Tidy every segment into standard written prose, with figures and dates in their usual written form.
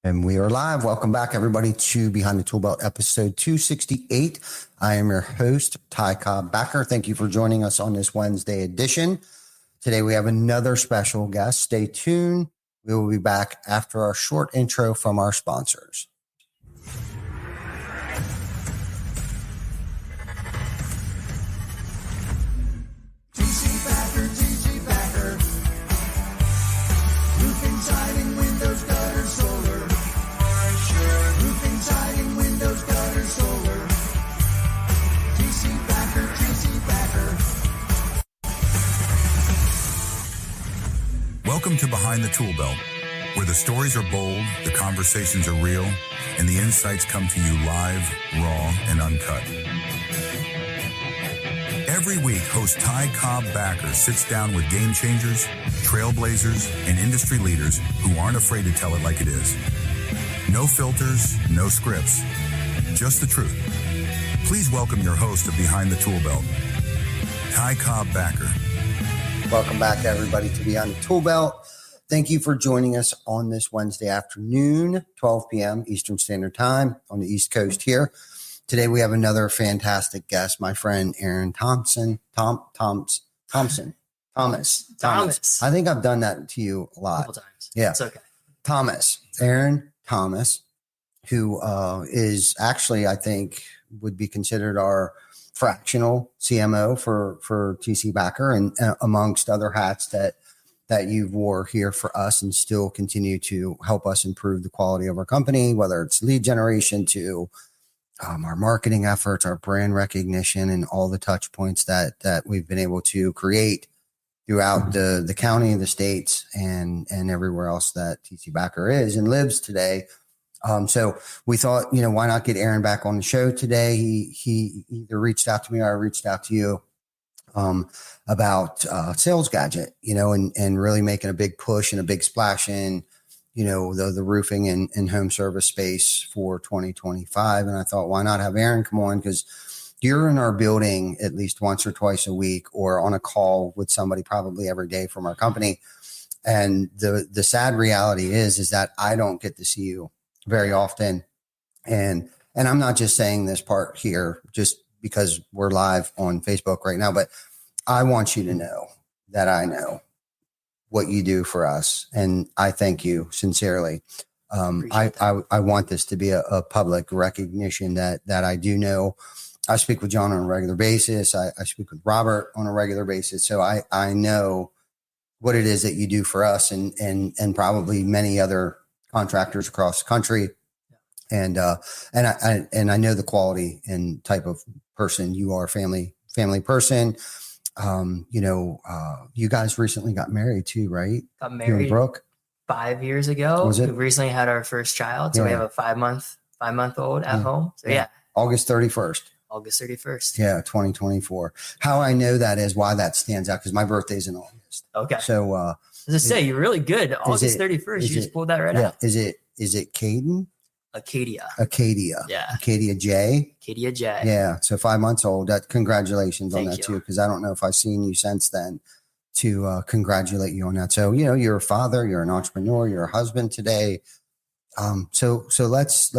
And we are live. Welcome back, everybody, to Behind the Tool Belt, episode 268. I am your host, Ty Cobb Backer. Thank you for joining us on this Wednesday edition. Today, we have another special guest. Stay tuned. We will be back after our short intro from our sponsors. TC Backer. Roofing, siding, windows, gutters, solar. Roofing, siding, windows, gutters, solar. TC Backer. Welcome to Behind the Tool Belt, where the stories are bold, the conversations are real, and the insights come to you live, raw, and uncut. Every week, host Ty Cobb Backer sits down with game changers, trailblazers, and industry leaders who aren't afraid to tell it like it is. No filters, no scripts, just the truth. Please welcome your host of Behind the Tool Belt, Ty Cobb Backer. Welcome back, everybody, to Behind the Tool Belt. Thank you for joining us on this Wednesday afternoon, 12 p.m. Eastern Standard Time on the East Coast here. Today, we have another fantastic guest, my friend, Aaron Thomas. I think I've done that to you a lot. A couple times. Yeah. It's okay. Aaron Thomas, who is actually, I think, would be considered our fractional CMO for TC Backer and amongst other hats that you wore here for us and still continue to help us improve the quality of our company, whether it's lead generation to our marketing efforts, our brand recognition, and all the touch points that we've been able to create throughout the county, the states, and everywhere else that TC Backer is and lives today. So we thought, why not get Aaron back on the show today? He either reached out to me or I reached out to you about Sales Gadget, and really making a big push and a big splash in the roofing and home service space for 2025. And I thought, why not have Aaron come on? Because you're in our building at least once or twice a week or on a call with somebody probably every day from our company. And the sad reality is that I don't get to see you very often. And I'm not just saying this part here just because we're live on Facebook right now, but I want you to know that I know what you do for us. And I thank you sincerely. I want this to be a public recognition that I do know. I speak with John on a regular basis. I speak with Robert on a regular basis. So I know what it is that you do for us and probably many other contractors across the country. And I know the quality and type of person you are, family person. You guys recently got married too, right? Got married Brooke 5 years ago. Was it? We recently had our first child. So we have a 5-month old at home. So yeah. August 31st. August 31st. Yeah. 2024. How I know that is why that stands out. Cause my birthday's in August. Okay. So, as I say, you're really good. August 31st. You just pulled that right out. Is it Caden? Acadia. Yeah. Acadia J. Yeah. So 5 months old. Congratulations on that too. Cause I don't know if I've seen you since then to congratulate you on that. So, you're a father, you're an entrepreneur, you're a husband today. So let's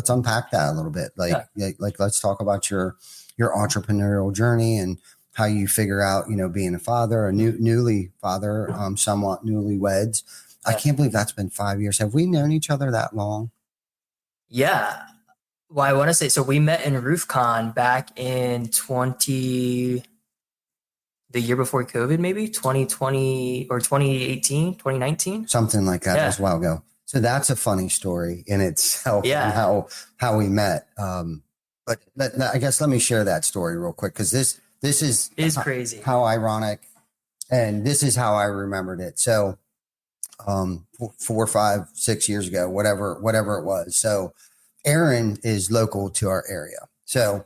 unpack that a little bit. Let's talk about your entrepreneurial journey and how you figure out, being a father, a newly father, somewhat newlyweds. I can't believe that's been 5 years. Have we known each other that long? Yeah. Well, I want to say, so we met in RoofCon back in the year before COVID, maybe 2020 or 2018, 2019. Something like that. That was a while ago. So that's a funny story in itself. Yeah. And how we met. But I guess let me share that story real quick. Cause this is crazy. How ironic. And this is how I remembered it. So, 4, 5, 6 years ago, whatever it was. So Aaron is local to our area. So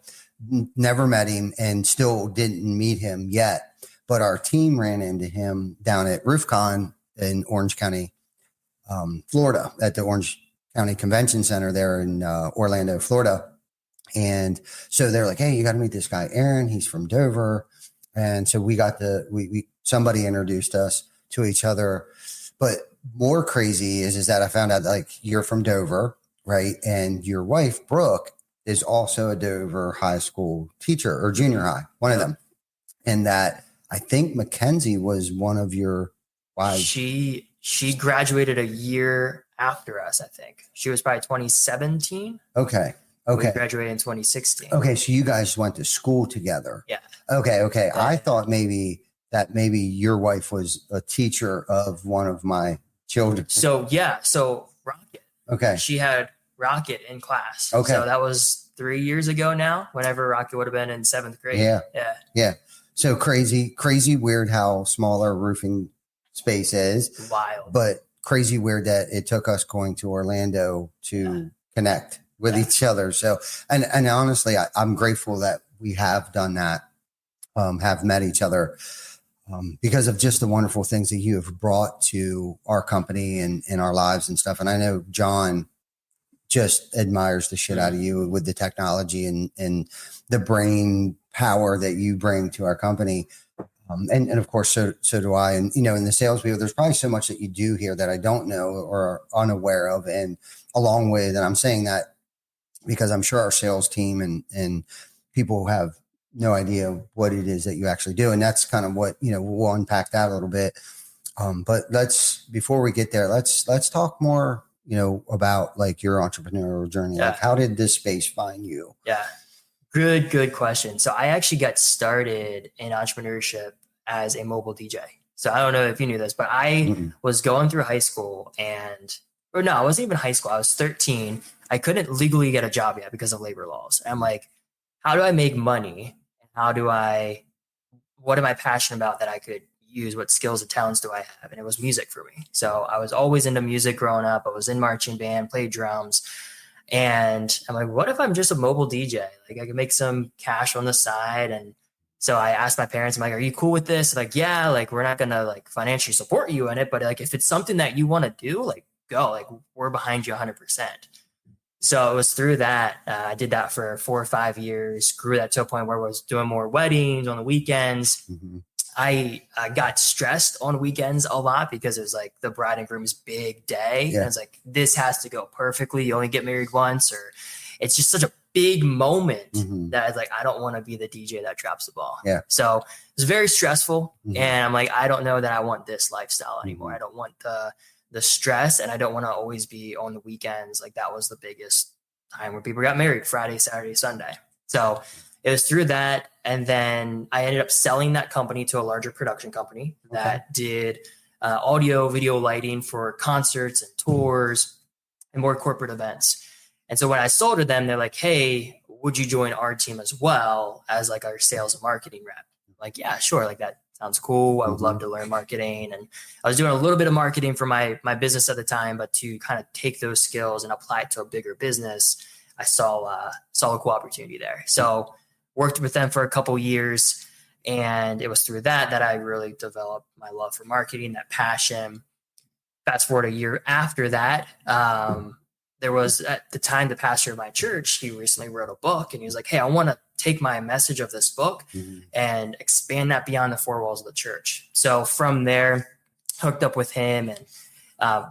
never met him and still didn't meet him yet, but our team ran into him down at RoofCon in Orange County, Florida, at the Orange County Convention Center there in Orlando, Florida. And so they're like, hey, you got to meet this guy, Aaron. He's from Dover. And so we got somebody introduced us to each other. But more crazy is that I found out like you're from Dover, right? And your wife, Brooke, is also a Dover high school teacher or junior high, one of them. And that I think Mackenzie was one of your wives. She graduated a year after us, I think. She was probably 2017. Okay. We graduated in 2016. Okay. So you guys went to school together. Yeah. Okay. Yeah. I thought maybe your wife was a teacher of one of my children. So Rocket. Okay. She had Rocket in class. Okay. So that was 3 years ago now, whenever Rocket would have been in 7th grade. Yeah. So crazy, weird how small our roofing space is. Wild. But crazy weird that it took us going to Orlando to connect with each other. So, and honestly, I'm grateful that we have done that, have met each other, because of just the wonderful things that you have brought to our company and in our lives and stuff. And I know John just admires the shit out of you with the technology and the brain power that you bring to our company. And of course, so do I. And, in the sales people, there's probably so much that you do here that I don't know or are unaware of. And along with, and I'm saying that because I'm sure our sales team and people have no idea what it is that you actually do. And that's kind of what, we'll unpack that a little bit. But before we get there, let's talk more, about like your entrepreneurial journey. Yeah. Like, how did this space find you? Yeah. Good question. So I actually got started in entrepreneurship as a mobile DJ. So I don't know if you knew this, but I was going through high school I wasn't even high school. I was 13. I couldn't legally get a job yet because of labor laws. And I'm like, how do I make money? What am I passionate about that I could use? What skills and talents do I have? And it was music for me. So I was always into music growing up. I was in marching band, played drums. And I'm like, what if I'm just a mobile DJ? Like I could make some cash on the side. And so I asked my parents, I'm like, are you cool with this? Like, yeah, like we're not going to like financially support you in it, but like, if it's something that you want to do, like go, like we're behind you 100%. So it was through that. I did that for 4 or 5 years, grew that to a point where I was doing more weddings on the weekends. Mm-hmm. I got stressed on weekends a lot because it was like the bride and groom's big day. Yeah. And it's like, this has to go perfectly. You only get married once, or it's just such a big moment that I was like, I don't want to be the DJ that drops the ball. Yeah. So it was very stressful. And I'm like, I don't know that I want this lifestyle anymore. I don't want the stress, and I don't want to always be on the weekends. Like that was the biggest time where people got married, Friday, Saturday, Sunday. So it was through that. And then I ended up selling that company to a larger production company that did audio, video lighting for concerts and tours and more corporate events. And so when I sold to them, they're like, hey, would you join our team as well as like our sales and marketing rep? I'm like, yeah, sure. Like that sounds cool. I would love to learn marketing. And I was doing a little bit of marketing for my business at the time, but to kind of take those skills and apply it to a bigger business, I saw a cool opportunity there. So worked with them for a couple years, and it was through that I really developed my love for marketing, that passion. Fast forward a year after that, there was at the time the pastor of my church, he recently wrote a book, and he was like, hey, I want to take my message of this book and expand that beyond the 4 walls of the church. So from there, hooked up with him, and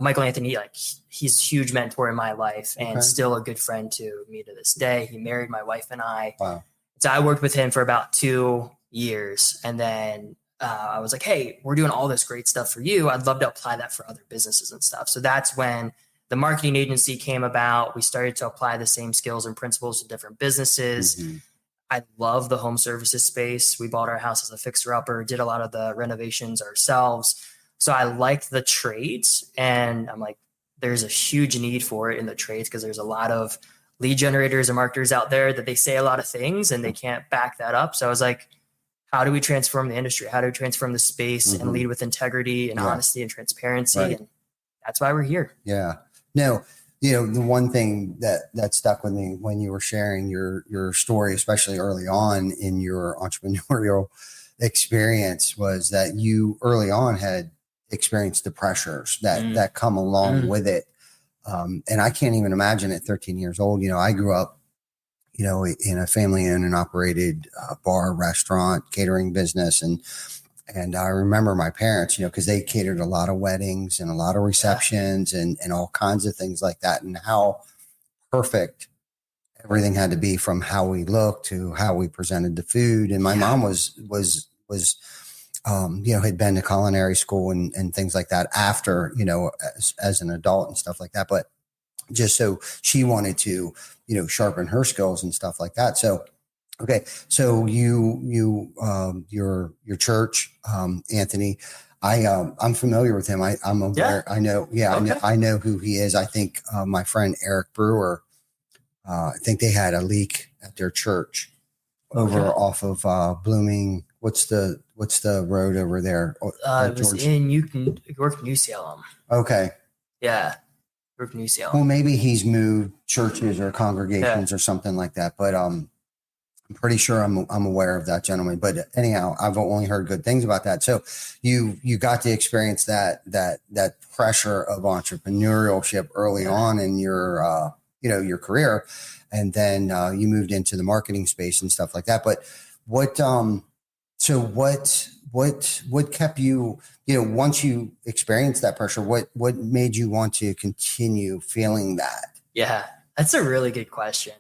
Michael Anthony, like he's a huge mentor in my life and still a good friend to me to this day. He married my wife and I. Wow. So I worked with him for about 2 years. And then I was like, hey, we're doing all this great stuff for you. I'd love to apply that for other businesses and stuff. So that's when the marketing agency came about. We started to apply the same skills and principles to different businesses. I love the home services space. We bought our house as a fixer-upper, did a lot of the renovations ourselves. So I liked the trades. And I'm like, there's a huge need for it in the trades because there's a lot of lead generators and marketers out there that they say a lot of things and they can't back that up. So I was like, how do we transform the industry? How do we transform the space and lead with integrity and honesty and transparency? Right. And that's why we're here. Yeah. No, the one thing that stuck with me when you were sharing your story, especially early on in your entrepreneurial experience, was that you early on had experienced the pressures that come along with it. And I can't even imagine at 13 years old, I grew up, in a family owned and operated bar, restaurant, catering business. And And I remember my parents, because they catered a lot of weddings and a lot of receptions and all kinds of things like that, and how perfect everything had to be, from how we looked to how we presented the food. And my mom was had been to culinary school and things like that after, as an adult and stuff like that. But just so she wanted to, sharpen her skills and stuff like that. So, okay. So your church, Anthony, I'm familiar with him. I'm aware. I know. Yeah. Okay. I know who he is. I think, my friend Eric Brewer, I think they had a leak at their church over off of, Blooming. What's the road over there? It was in York, New Salem. Okay. Yeah. York, New Salem. Well, maybe he's moved churches or congregations or something like that. But I'm pretty sure I'm aware of that gentleman. But anyhow, I've only heard good things about that. So you got to experience that pressure of entrepreneurship early on in your your career, and then you moved into the marketing space and stuff like that. But what kept you, once you experienced that pressure, what made you want to continue feeling that? Yeah, that's a really good question.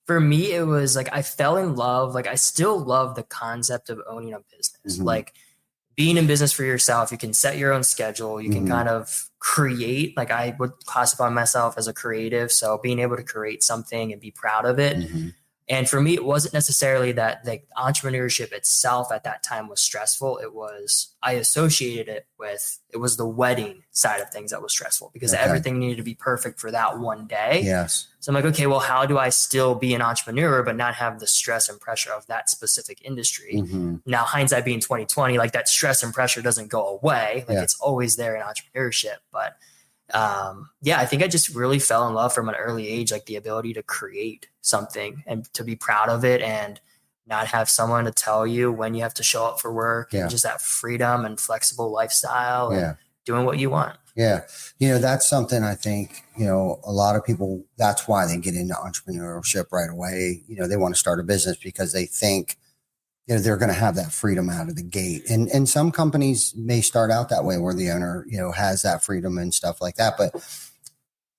For me, it was like, I fell in love. Like, I still love the concept of owning a business. Mm-hmm. Like, being in business for yourself, you can set your own schedule. You can kind of create, like, I would classify myself as a creative. So being able to create something and be proud of it. Mm-hmm. And for me, it wasn't necessarily that the entrepreneurship itself at that time was stressful. I associated it with the wedding side of things that was stressful, because everything needed to be perfect for that one day. Yes. So I'm like, okay, well, how do I still be an entrepreneur, but not have the stress and pressure of that specific industry? Mm-hmm. Now, hindsight being 2020, like, that stress and pressure doesn't go away. Like, it's always there in entrepreneurship. But I think I just really fell in love from an early age, like the ability to create something and to be proud of it and not have someone to tell you when you have to show up for work, and just that freedom and flexible lifestyle and doing what you want. Yeah. That's something I think, a lot of people, that's why they get into entrepreneurship right away. They want to start a business because they think, they're going to have that freedom out of the gate. And some companies may start out that way, where the owner, has that freedom and stuff like that. But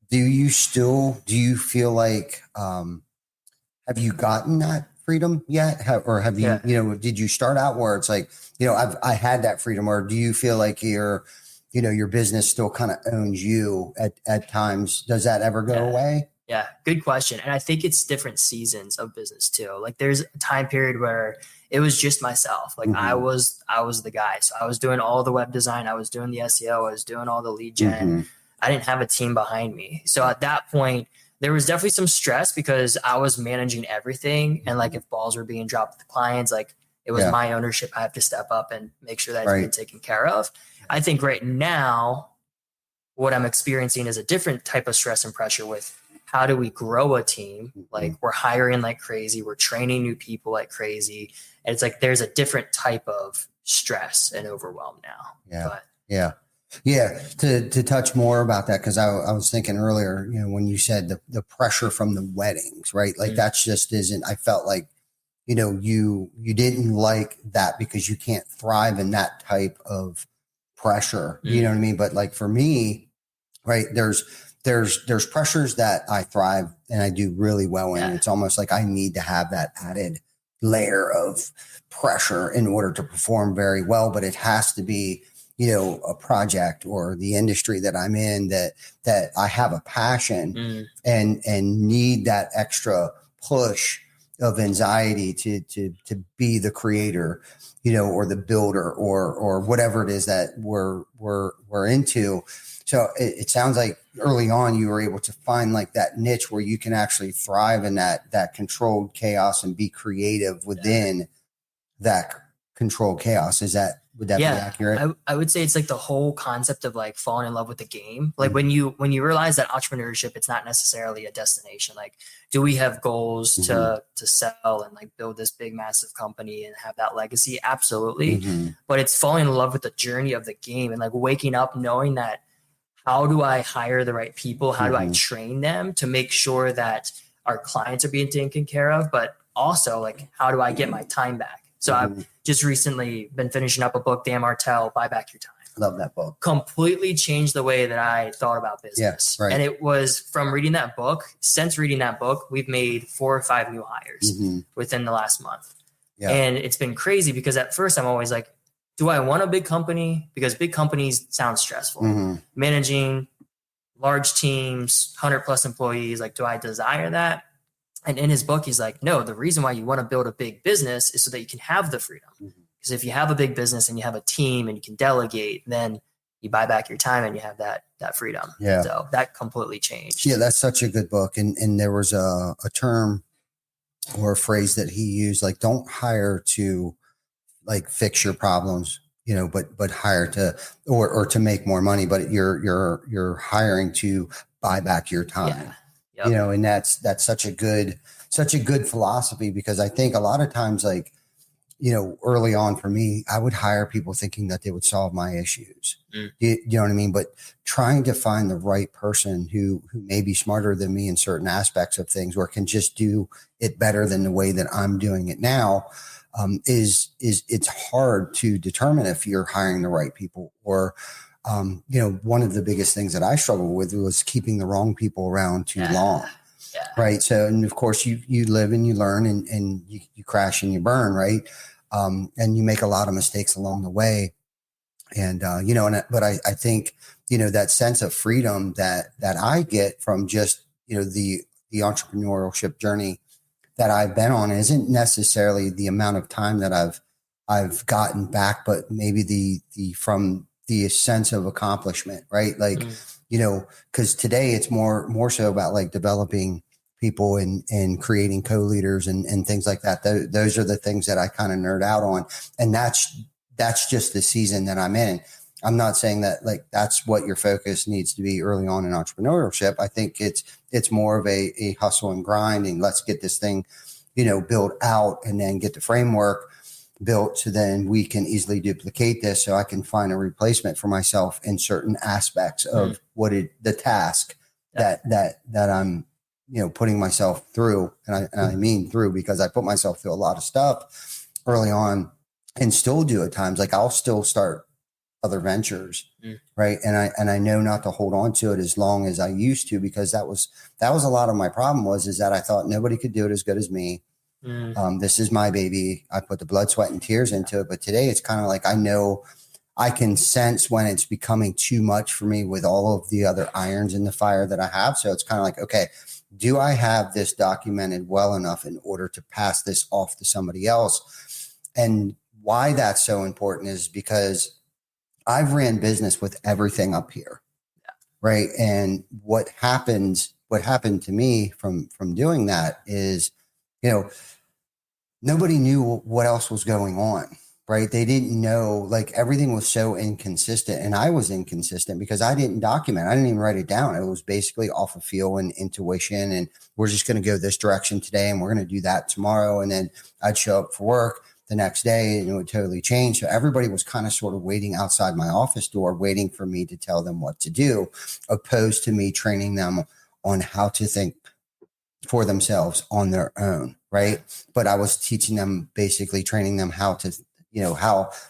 do you feel like, have you gotten that freedom yet? Or have you, did you start out where it's like, I had that freedom, or do you feel like your business still kind of owns you at times? Does that ever go away? Yeah, good question. And I think it's different seasons of business too. Like, there's a time period where it was just myself. Like, I was the guy. So I was doing all the web design. I was doing the SEO. I was doing all the lead gen. I didn't have a team behind me. So at that point, there was definitely some stress, because I was managing everything. And like, if balls were being dropped with the clients, like, it was my ownership. I have to step up and make sure that it's being taken care of. I think right now, what I'm experiencing is a different type of stress and pressure with, how do we grow a team? Like, we're hiring like crazy. We're training new people like crazy. And it's like, there's a different type of stress and overwhelm now. Yeah. To touch more about that, because I was thinking earlier, when you said the pressure from the weddings, right? Like, that's just isn't, I felt like, you didn't like that because you can't thrive in that type of pressure. You know what I mean? But like, for me, right, there's pressures that I thrive and I do really well in. It's almost like I need to have that added layer of pressure in order to perform very well, but it has to be, a project or the industry that I'm in that I have a passion and need that extra push of anxiety to be the creator, or the builder or whatever it is that we're into. So it sounds like early on you were able to find like that niche where you can actually thrive in that controlled chaos and be creative within that controlled chaos. Would that be accurate? I would say it's like the whole concept of like falling in love with the game. Like, when you realize that entrepreneurship, it's not necessarily a destination. Like, do we have goals to sell and like build this big, massive company and have that legacy? Absolutely. But it's falling in love with the journey of the game and like waking up knowing that, how do I hire the right people? How do I train them to make sure that our clients are being taken care of? But also, like, how do I get my time back? So I'm just recently been finishing up a book, Dan Martell, Buy Back Your Time. Love that book. Completely changed the way that I thought about business. Yeah, right. And it was from reading that book. Since reading that book, we've made 4 or 5 new hires within the last month. Yeah. And it's been crazy because at first I'm always like, do I want a big company? Because big companies sound stressful. Managing large teams, 100+ employees, like, do I desire that? And in his book, he's like, no, the reason why you want to build a big business is so that you can have the freedom. Because if you have a big business and you have a team and you can delegate, then you buy back your time and you have that freedom. Yeah. So that completely changed. Yeah, that's such a good book. And there was a term or a phrase that he used, like, don't hire to like fix your problems, you know, but hire to, or to make more money, but you're hiring to buy back your time. Yeah. Yep. You know, and that's such a good philosophy, because I think a lot of times, like, you know, early on for me, I would hire people thinking that they would solve my issues. You know what I mean? But trying to find the right person who may be smarter than me in certain aspects of things, or can just do it better than the way that I'm doing it now, is it's hard to determine if you're hiring the right people. Or, you know, one of the biggest things that I struggled with was keeping the wrong people around too long. Yeah. Right. So, and of course you live and you learn, and you crash and you burn. Right. And you make a lot of mistakes along the way. And, you know, but I think, you know, that sense of freedom that I get from just, you know, the entrepreneurship journey that I've been on isn't necessarily the amount of time that I've gotten back, but maybe from the sense of accomplishment, right? Like, you know, because today it's more so about like developing people and creating co-leaders and things like that. Those are the things that I kind of nerd out on. And that's just the season that I'm in. I'm not saying that like that's what your focus needs to be early on in entrepreneurship. I think it's more of a hustle and grind, and let's get this thing, you know, built out and then get the framework built, so then we can easily duplicate this, so I can find a replacement for myself in certain aspects of the task that I'm, you know, putting myself through. And I mean through, because I put myself through a lot of stuff early on, and still do at times. Like, I'll still start other ventures. Right. And I know not to hold on to it as long as I used to, because that was a lot of my problem is that I thought nobody could do it as good as me. This is my baby. I put the blood, sweat, and tears into it. But today it's kind of like, I know I can sense when it's becoming too much for me with all of the other irons in the fire that I have. So it's kind of like, okay, do I have this documented well enough in order to pass this off to somebody else? And why that's so important is because I've ran business with everything up here. Right. And what happened to me from doing that is, you know, nobody knew what else was going on. Right. They didn't know, like, everything was so inconsistent, and I was inconsistent because I didn't document. I didn't even write it down. It was basically off of feel and intuition. And we're just going to go this direction today, and we're going to do that tomorrow. And then I'd show up for work the next day and it would totally change. So everybody was kind of sort of waiting outside my office door, waiting for me to tell them what to do, opposed to me training them on how to think for themselves on their own. Right. But I was teaching them, basically training them how to, you know,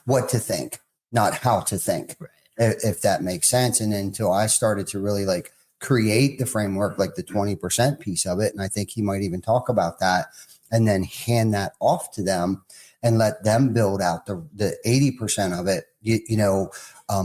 what to think, not how to think, if that makes sense. And until I started to really like create the framework, like the 20% piece of it. And I think he might even talk about that, and then hand that off to them and let them build out the 80% of it, you know,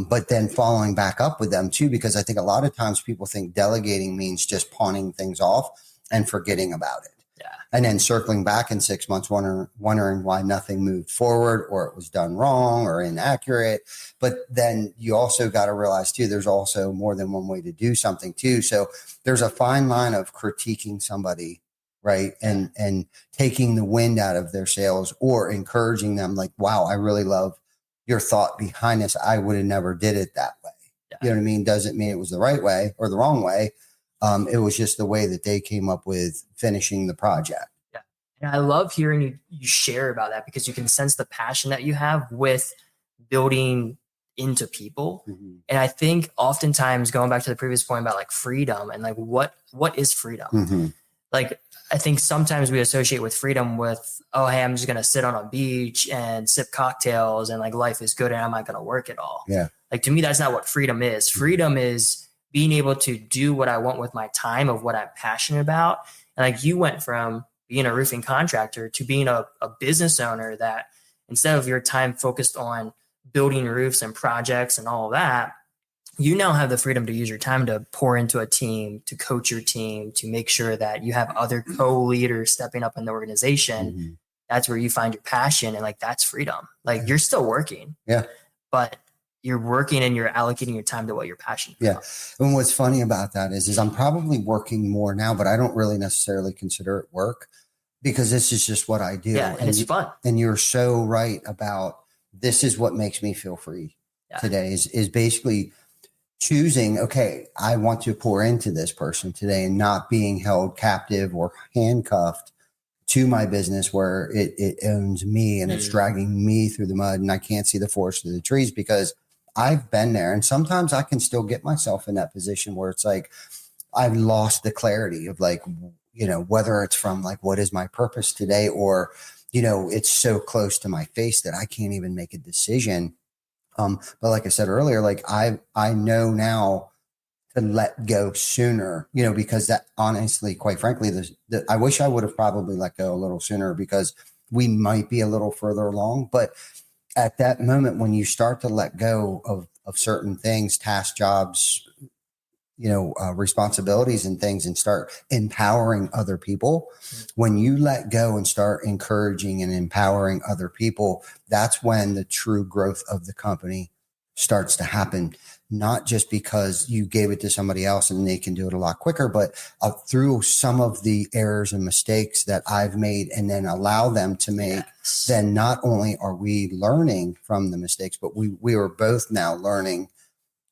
but then following back up with them too, because I think a lot of times people think delegating means just pawning things off and forgetting about it. Yeah. And then circling back in 6 months, wondering why nothing moved forward, or it was done wrong or inaccurate. But then you also got to realize too, there's also more than one way to do something too. So there's a fine line of critiquing somebody, right? And taking the wind out of their sails, or encouraging them, like, wow, I really love your thought behind this. I would have never did it that way. Yeah. You know what I mean? Doesn't mean it was the right way or the wrong way. It was just the way that they came up with finishing the project. Yeah. And I love hearing you share about that, because you can sense the passion that you have with building into people. And I think oftentimes, going back to the previous point about like freedom and like what is freedom? like, I think sometimes we associate with freedom with, oh, hey, I'm just going to sit on a beach and sip cocktails and like life is good and I'm not going to work at all. Yeah. Like, to me, that's not what freedom is. Freedom is being able to do what I want with my time, of what I'm passionate about. And like, you went from being a roofing contractor to being a business owner, that instead of your time focused on building roofs and projects and all of that, you now have the freedom to use your time to pour into a team, to coach your team, to make sure that you have other co-leaders stepping up in the organization. Mm-hmm. That's where you find your passion. And like, that's freedom. Like, you're still working, but you're working and you're allocating your time to what you're passionate about. And what's funny about that is I'm probably working more now, but I don't really necessarily consider it work, because this is just what I do. Yeah, and it's fun. And you're so right about, this is what makes me feel free today is basically choosing, okay, I want to pour into this person today and not being held captive or handcuffed to my business where it owns me and it's dragging me through the mud and I can't see the forest through the trees, because I've been there. And sometimes I can still get myself in that position where it's like, I've lost the clarity of like, you know, whether it's from like, what is my purpose today? Or, you know, it's so close to my face that I can't even make a decision. But like I said earlier, like I know now to let go sooner, you know, because that honestly, quite frankly, I wish I would have probably let go a little sooner, because we might be a little further along. But at that moment, when you start to let go of certain things, task, jobs, you know, responsibilities and things, and start empowering other people, when you let go and start encouraging and empowering other people, that's when the true growth of the company starts to happen. Not just because you gave it to somebody else and they can do it a lot quicker, but through some of the errors and mistakes that I've made and then allow them to make, then not only are we learning from the mistakes, but we are both now learning,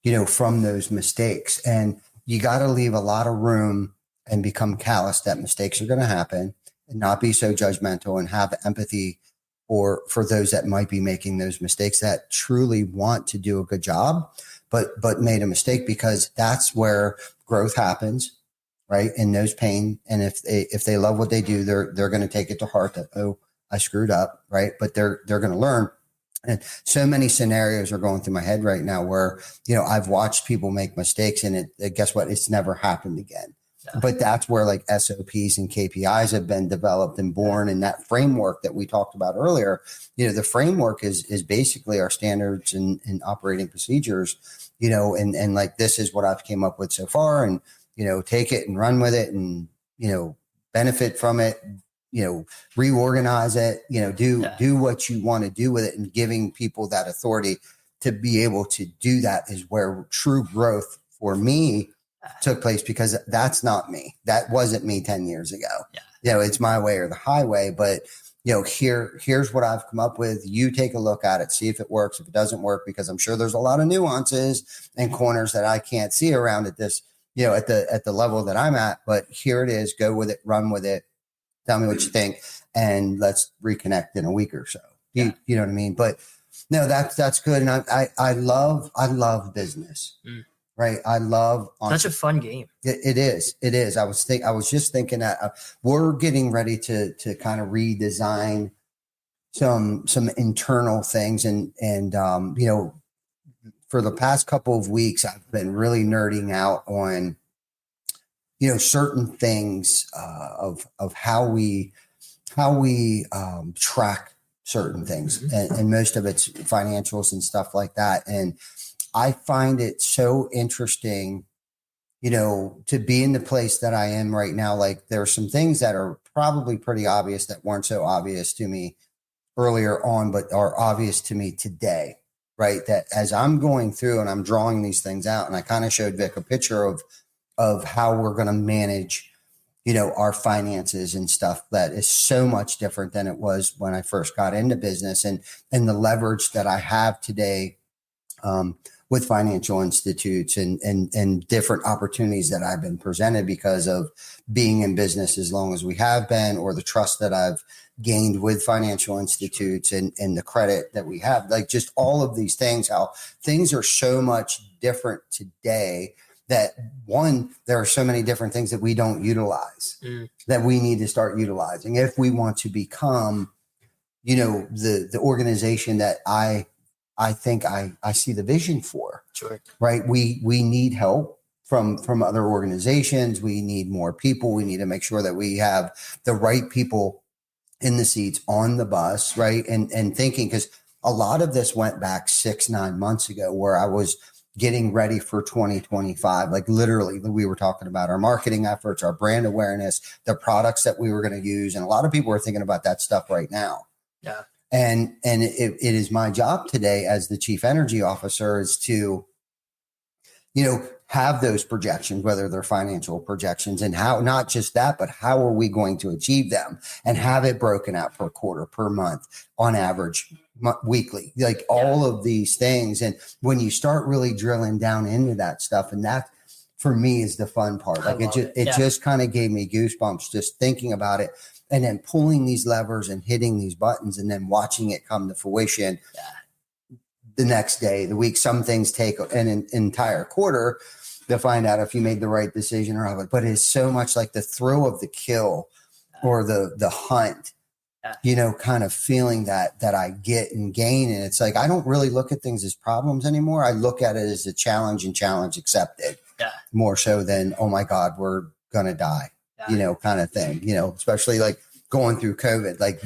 you know, from those mistakes. And you got to leave a lot of room and become callous that mistakes are going to happen, and not be so judgmental, and have empathy for those that might be making those mistakes, that truly want to do a good job, but made a mistake, because that's where growth happens, right? And knows pain. And if they love what they do, they're going to take it to heart that, oh, I screwed up, right? But they're going to learn. And so many scenarios are going through my head right now where, you know, I've watched people make mistakes and guess what? It's never happened again. Yeah. But that's where like SOPs and KPIs have been developed and born. And that framework that we talked about earlier, you know, the framework is basically our standards and operating procedures, you know, and like, this is what I've came up with so far, and, you know, take it and run with it and, you know, benefit from it, you know, reorganize it, you know, do what you want to do with it, and giving people that authority to be able to do that is where true growth for me took place, because that's not me. That wasn't me 10 years ago. Yeah. You know, it's my way or the highway, but you know, here's what I've come up with. You take a look at it, see if it works, if it doesn't work, because I'm sure there's a lot of nuances and corners that I can't see around at this, you know, at the level that I'm at, but here it is, go with it, run with it. Tell me what you think, and let's reconnect in a week or so. You know what I mean? But no, that's good. And I love business, right? I love such a fun game. It is. I was just thinking that we're getting ready to kind of redesign some internal things, and you know, for the past couple of weeks, I've been really nerding out on, you know, certain things of how we track certain things, and most of it's financials and stuff like that. And I find it so interesting, you know, to be in the place that I am right now. Like, there are some things that are probably pretty obvious that weren't so obvious to me earlier on, but are obvious to me today, right? That as I'm going through and I'm drawing these things out, and I kind of showed Vic a picture of how we're going to manage, you know, our finances and stuff, that is so much different than it was when I first got into business, and the leverage that I have today with financial institutes and different opportunities that I've been presented because of being in business as long as we have been, or the trust that I've gained with financial institutes and the credit that we have. Like, just all of these things, how things are so much different today that one, there are so many different things that we don't utilize that we need to start utilizing if we want to become, the organization that I think I see the vision for. Sure. Right. We need help from other organizations. We need more people. We need to make sure that we have the right people in the seats on the bus. Right. And thinking, because a lot of this went back 6-9 months ago where I was getting ready for 2025. Like literally, we were talking about our marketing efforts, our brand awareness, the products that we were going to use. And a lot of people are thinking about that stuff right now. Yeah. And it is my job today as the chief energy officer is to, have those projections, whether they're financial projections, and how, not just that, but how are we going to achieve them, and have it broken out per quarter, per month, on average, weekly, like all of these things. And when you start really drilling down into that stuff, and that for me is the fun part. Like it just kind of gave me goosebumps just thinking about it, and then pulling these levers and hitting these buttons and then watching it come to fruition. The next day, the week. Some things take an entire quarter to find out if you made the right decision or not. But it's so much like the thrill of the kill or the hunt, kind of feeling that I get and gain. And it's like, I don't really look at things as problems anymore. I look at it as a challenge, and challenge accepted, more so than, oh my God, we're going to die, kind of thing, especially like going through COVID, like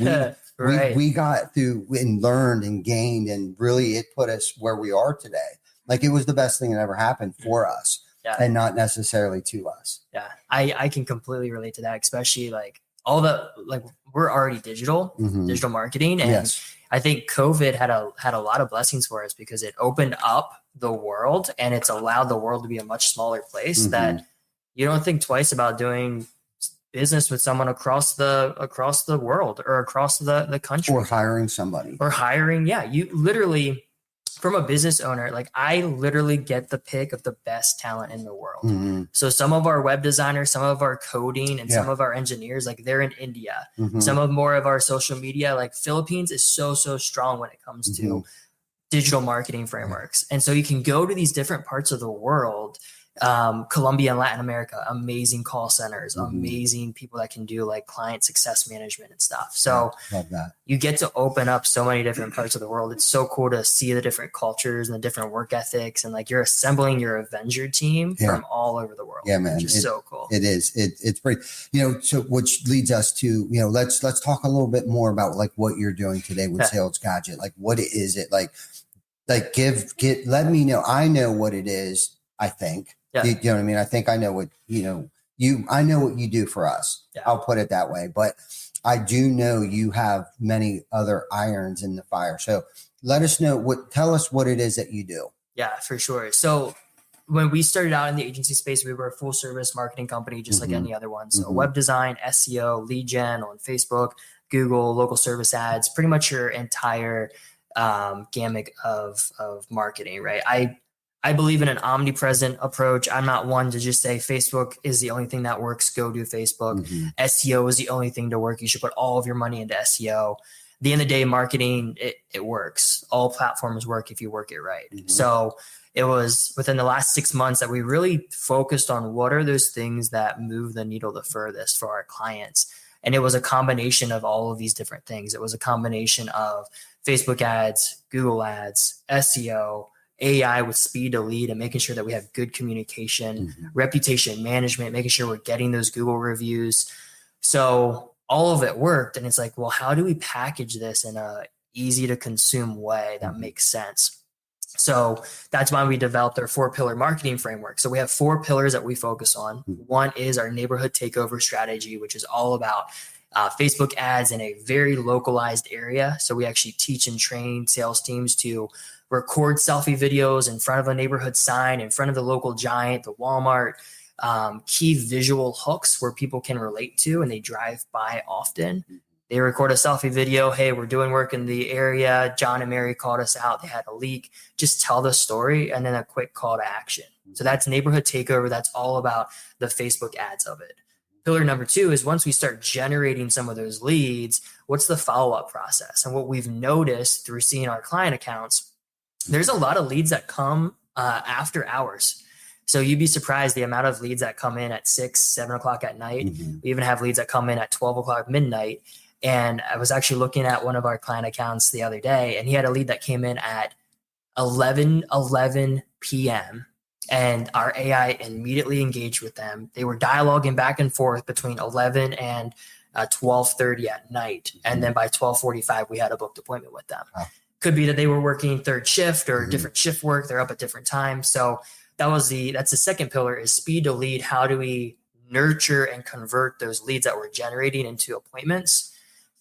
we got through and learned and gained, and really it put us where we are today. Like it was the best thing that ever happened for us, and not necessarily to us. Yeah. I can completely relate to that, especially like we're already digital marketing. And I think COVID had a lot of blessings for us because it opened up the world, and it's allowed the world to be a much smaller place that you don't think twice about doing business with someone across the world or across the country, or hiring somebody, you literally, from a business owner, like I literally get the pick of the best talent in the world. So some of our web designers, some of our coding, and some of our engineers, like they're in India. Some of more of our social media, like Philippines is so strong when it comes to digital marketing frameworks. And so you can go to these different parts of the world, Colombia and Latin America, amazing call centers, amazing people that can do like client success management and stuff. So love that. You get to open up so many different parts of the world. It's so cool to see the different cultures and the different work ethics, and like you're assembling your Avenger team from all over the world. Yeah, man. Which is so cool. It is. It's pretty, so which leads us to, let's talk a little bit more about like what you're doing today with Sales Gadget. Like what is it? Like let me know. I know what it is, I think. You know what I mean? I think I know what, I know what you do for us. I'll put it that way. But I do know you have many other irons in the fire. So let us know tell us what it is that you do. Yeah, for sure. So when we started out in the agency space, we were a full service marketing company, just like any other one. So web design, SEO, lead gen on Facebook, Google, local service ads, pretty much your entire gamut of marketing, right? I believe in an omnipresent approach. I'm not one to just say Facebook is the only thing that works. Go do Facebook. SEO is the only thing to work. You should put all of your money into SEO. At the end of the day, marketing, it works. All platforms work if you work it right. So it was within the last 6 months that we really focused on what are those things that move the needle the furthest for our clients. And it was a combination of all of these different things. It was a combination of Facebook ads, Google ads, SEO, AI with speed to lead, and making sure that we have good communication, reputation management, making sure we're getting those Google reviews. So all of it worked. And it's like, well, how do we package this in a easy to consume way that makes sense? So that's why we developed our 4-pillar marketing framework. So we have 4 pillars that we focus on. One is our neighborhood takeover strategy, which is all about Facebook ads in a very localized area. So we actually teach and train sales teams to record selfie videos in front of a neighborhood sign, in front of the local giant, the Walmart, key visual hooks where people can relate to and they drive by often. They record a selfie video. Hey, we're doing work in the area. John and Mary called us out. They had a leak. Just tell the story and then a quick call to action. So that's neighborhood takeover. That's all about the Facebook ads of it. Pillar number 2 is once we start generating some of those leads, what's the follow-up process? And what we've noticed through seeing our client accounts, there's a lot of leads that come after hours. So you'd be surprised the amount of leads that come in at 6, 7 o'clock at night. Mhm. We even have leads that come in at 12 o'clock midnight. And I was actually looking at one of our client accounts the other day, and he had a lead that came in at 11 p.m. And our AI immediately engaged with them. They were dialoguing back and forth between 11 and 12:30 at night. And then by 12:45, we had a booked appointment with them. Wow. Could be that they were working third shift or different shift work. They're up at different times. So that's the second pillar, is speed to lead. How do we nurture and convert those leads that we're generating into appointments?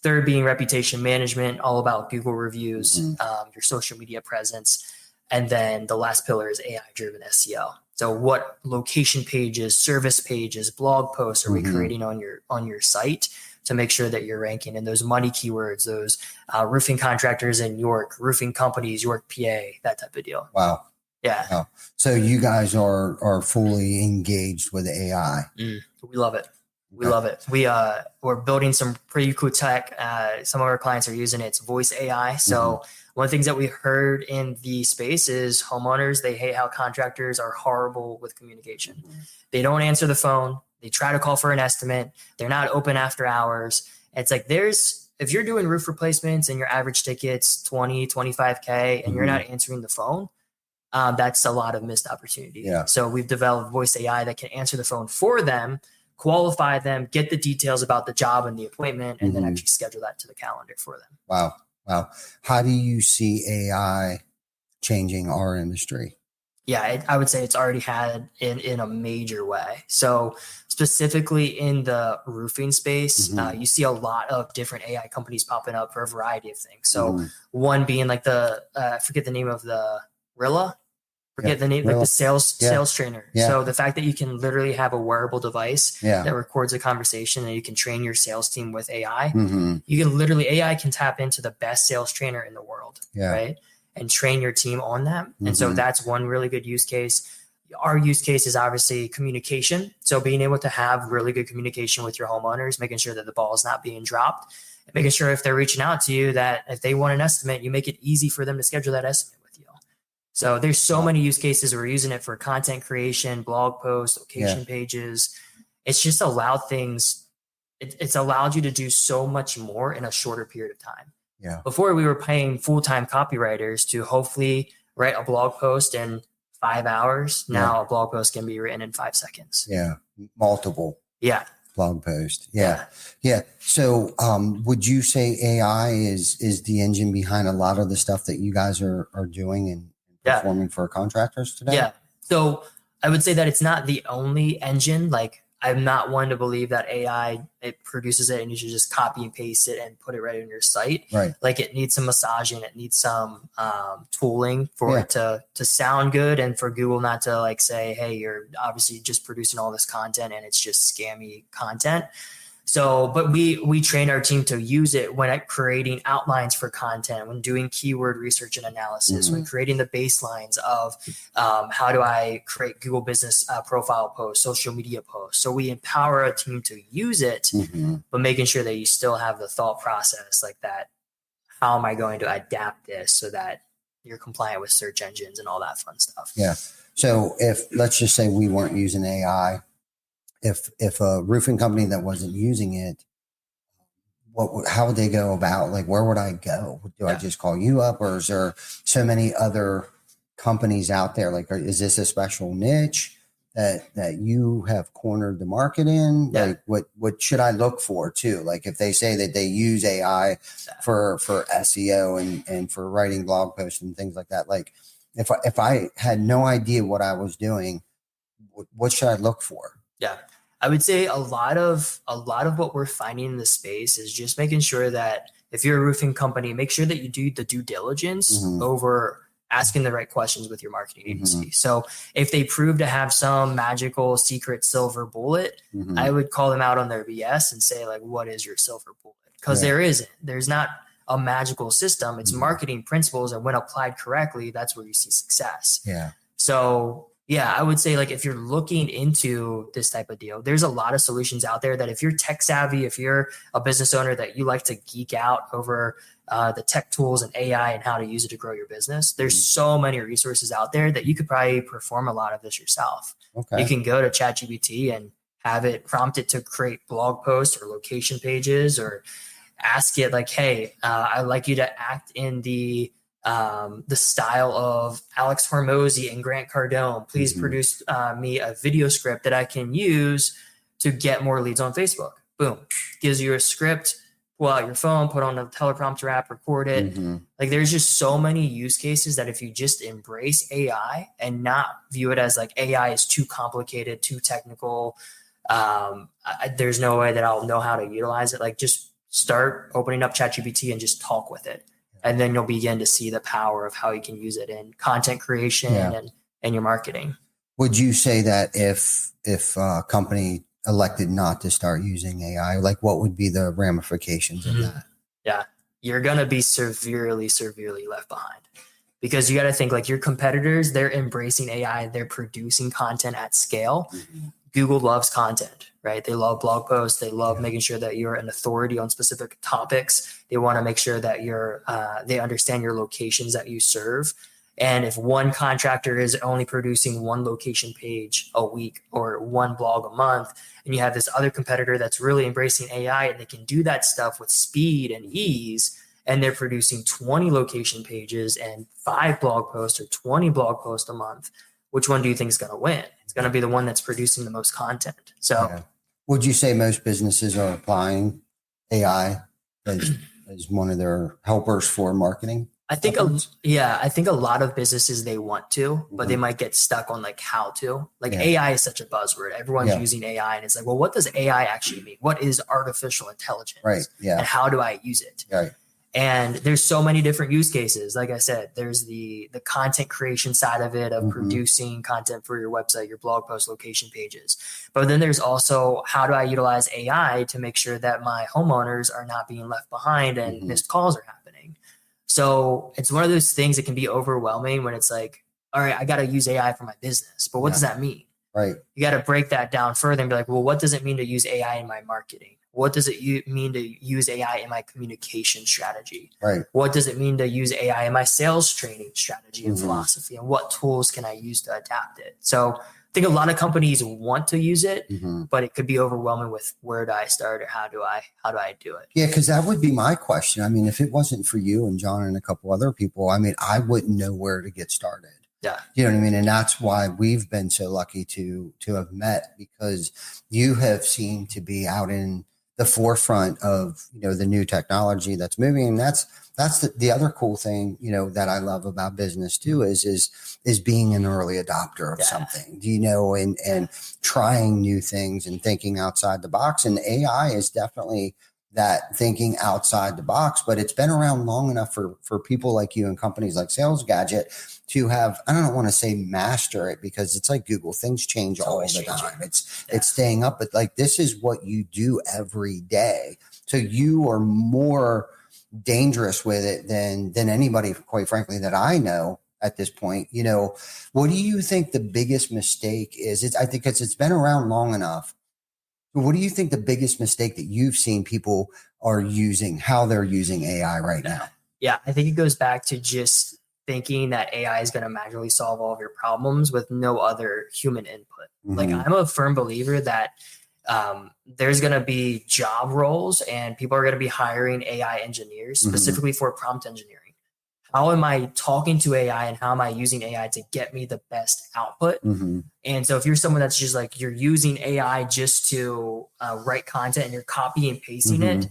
Third being reputation management, all about Google reviews, your social media presence. And then the last pillar is AI-driven SEO. So what location pages, service pages, blog posts are we creating on your site to make sure that you're ranking? And those money keywords, those roofing contractors in York, roofing companies, York, PA, that type of deal. Wow. Yeah. Wow. So you guys are fully engaged with AI. We love it. We love it. We're building some pretty cool tech. Some of our clients are using it. It's voice AI. So one of the things that we heard in the space is homeowners, they hate how contractors are horrible with communication. They don't answer the phone. They try to call for an estimate. They're not open after hours. It's like if you're doing roof replacements and your average ticket's 20, 25K and you're not answering the phone, that's a lot of missed opportunity. Yeah. So we've developed voice AI that can answer the phone for them, qualify them, get the details about the job and the appointment, and then actually schedule that to the calendar for them. Wow. Wow. How do you see AI changing our industry? Yeah, I would say it's already had in a major way. So specifically in the roofing space, you see a lot of different AI companies popping up for a variety of things. So one being like I forget the name of the Rilla. Forget the name, like the sales trainer. Yeah. So the fact that you can literally have a wearable device Yeah. that records a conversation and you can train your sales team with AI. You can literally, AI can tap into the best sales trainer in the world, right? And train your team on that. And so that's one really good use case. Our use case is obviously communication. So being able to have really good communication with your homeowners, making sure that the ball is not being dropped, and making sure if they're reaching out to you that if they want an estimate, you make it easy for them to schedule that estimate with you. So there's so many use cases. We're using it for content creation, blog posts, location pages. It's just allowed things. It's allowed you to do so much more in a shorter period of time. Yeah. Before we were paying full-time copywriters to hopefully write a blog post in 5 hours. Now a blog post can be written in 5 seconds. Yeah. Multiple. Yeah. Blog post. Yeah. So would you say AI is the engine behind a lot of the stuff that you guys are doing and performing for contractors today? Yeah. So I would say that it's not the only engine. Like, I'm not one to believe that AI, it produces it and you should just copy and paste it and put it right on your site. Right. Like, it needs some massaging. It needs some tooling for it to sound good, and for Google not to like say, hey, you're obviously just producing all this content and it's just scammy content. So, but we train our team to use it when creating outlines for content, when doing keyword research and analysis, when creating the baselines of how do I create Google business profile posts, social media posts. So we empower a team to use it, but making sure that you still have the thought process like that. How am I going to adapt this so that you're compliant with search engines and all that fun stuff? Yeah. So let's just say we weren't using AI, if a roofing company that wasn't using it, how would they go about? Like, where would I go? Do I just call you up, or is there so many other companies out there? Like, is this a special niche that you have cornered the market in? Like, what should I look for too? Like, if they say that they use AI for SEO and for writing blog posts and things like that, like if I had no idea what I was doing, what should I look for? Yeah. I would say a lot of what we're finding in the space is just making sure that if you're a roofing company, make sure that you do the due diligence over asking the right questions with your marketing agency. So if they prove to have some magical secret silver bullet, I would call them out on their BS and say, like, what is your silver bullet? Because there's not a magical system. It's marketing principles. And when applied correctly, that's where you see success. Yeah. So yeah, I would say, like, if you're looking into this type of deal, there's a lot of solutions out there that if you're tech savvy, if you're a business owner that you like to geek out over the tech tools and AI and how to use it to grow your business. There's so many resources out there that you could probably perform a lot of this yourself. Okay. You can go to ChatGPT and have it prompt it to create blog posts or location pages, or ask it like, hey, I'd like you to act in the style of Alex Hormozy and Grant Cardone. Please produce me a video script that I can use to get more leads on Facebook. Boom. Gives you a script, pull out your phone, put on a teleprompter app, record it. Like, there's just so many use cases that if you just embrace AI and not view it as like AI is too complicated, too technical, there's no way that I'll know how to utilize it. Like, just start opening up ChatGPT and just talk with it. And then you'll begin to see the power of how you can use it in content creation and your marketing. Would you say that if a company elected not to start using AI, like what would be the ramifications of that? Yeah, you're going to be severely left behind, because you got to think like your competitors, they're embracing AI, they're producing content at scale. Google loves content, right? They love blog posts. They love making sure that you're an authority on specific topics. They want to make sure that they understand your locations that you serve. And if one contractor is only producing one location page a week or one blog a month, and you have this other competitor that's really embracing AI and they can do that stuff with speed and ease, and they're producing 20 location pages and 5 blog posts or 20 blog posts a month, which one do you think is going to win? It's going to be the one that's producing the most content. So would you say most businesses are applying AI as one of their helpers for marketing? I think, I think a lot of businesses, they want to, but they might get stuck on like how to. Like AI is such a buzzword. Everyone's using AI, and it's like, well, what does AI actually mean? What is artificial intelligence? Right. Yeah. And how do I use it? Right. And there's so many different use cases. Like I said, there's the content creation side of it, of producing content for your website, your blog post, location pages. But then there's also, how do I utilize AI to make sure that my homeowners are not being left behind and missed calls are happening? So it's one of those things that can be overwhelming when it's like, all right, I got to use AI for my business, but what does that mean? Right. You got to break that down further and be like, well, what does it mean to use AI in my marketing? What does it mean to use AI in my communication strategy? Right. What does it mean to use AI in my sales training strategy and philosophy? And what tools can I use to adapt it? So I think a lot of companies want to use it, but it could be overwhelming with, where do I start, or how do I do it? Yeah, because that would be my question. I mean, if it wasn't for you and John and a couple other people, I mean, I wouldn't know where to get started. Yeah. You know what I mean? And that's why we've been so lucky to have met, because you have seemed to be out in the forefront of, the new technology that's moving. And that's the other cool thing, that I love about business too, is being an early adopter of something, and trying new things and thinking outside the box. And AI is definitely that thinking outside the box, but it's been around long enough for people like you and companies like Sales Gadget to have, I don't want to say master it, because it's like Google, things change all the time. It's staying up, but like, this is what you do every day. So you are more dangerous with it than anybody, quite frankly, that I know at this point. What do you think the biggest mistake is? I think it's been around long enough. What do you think the biggest mistake that you've seen people are using, how they're using AI right now? Yeah, I think it goes back to just thinking that AI is going to magically solve all of your problems with no other human input. Like, I'm a firm believer that there's going to be job roles and people are going to be hiring AI engineers specifically for prompt engineering. How am I talking to AI and how am I using AI to get me the best output? And so if you're someone that's just like, you're using AI just to write content and you're copy and pasting it,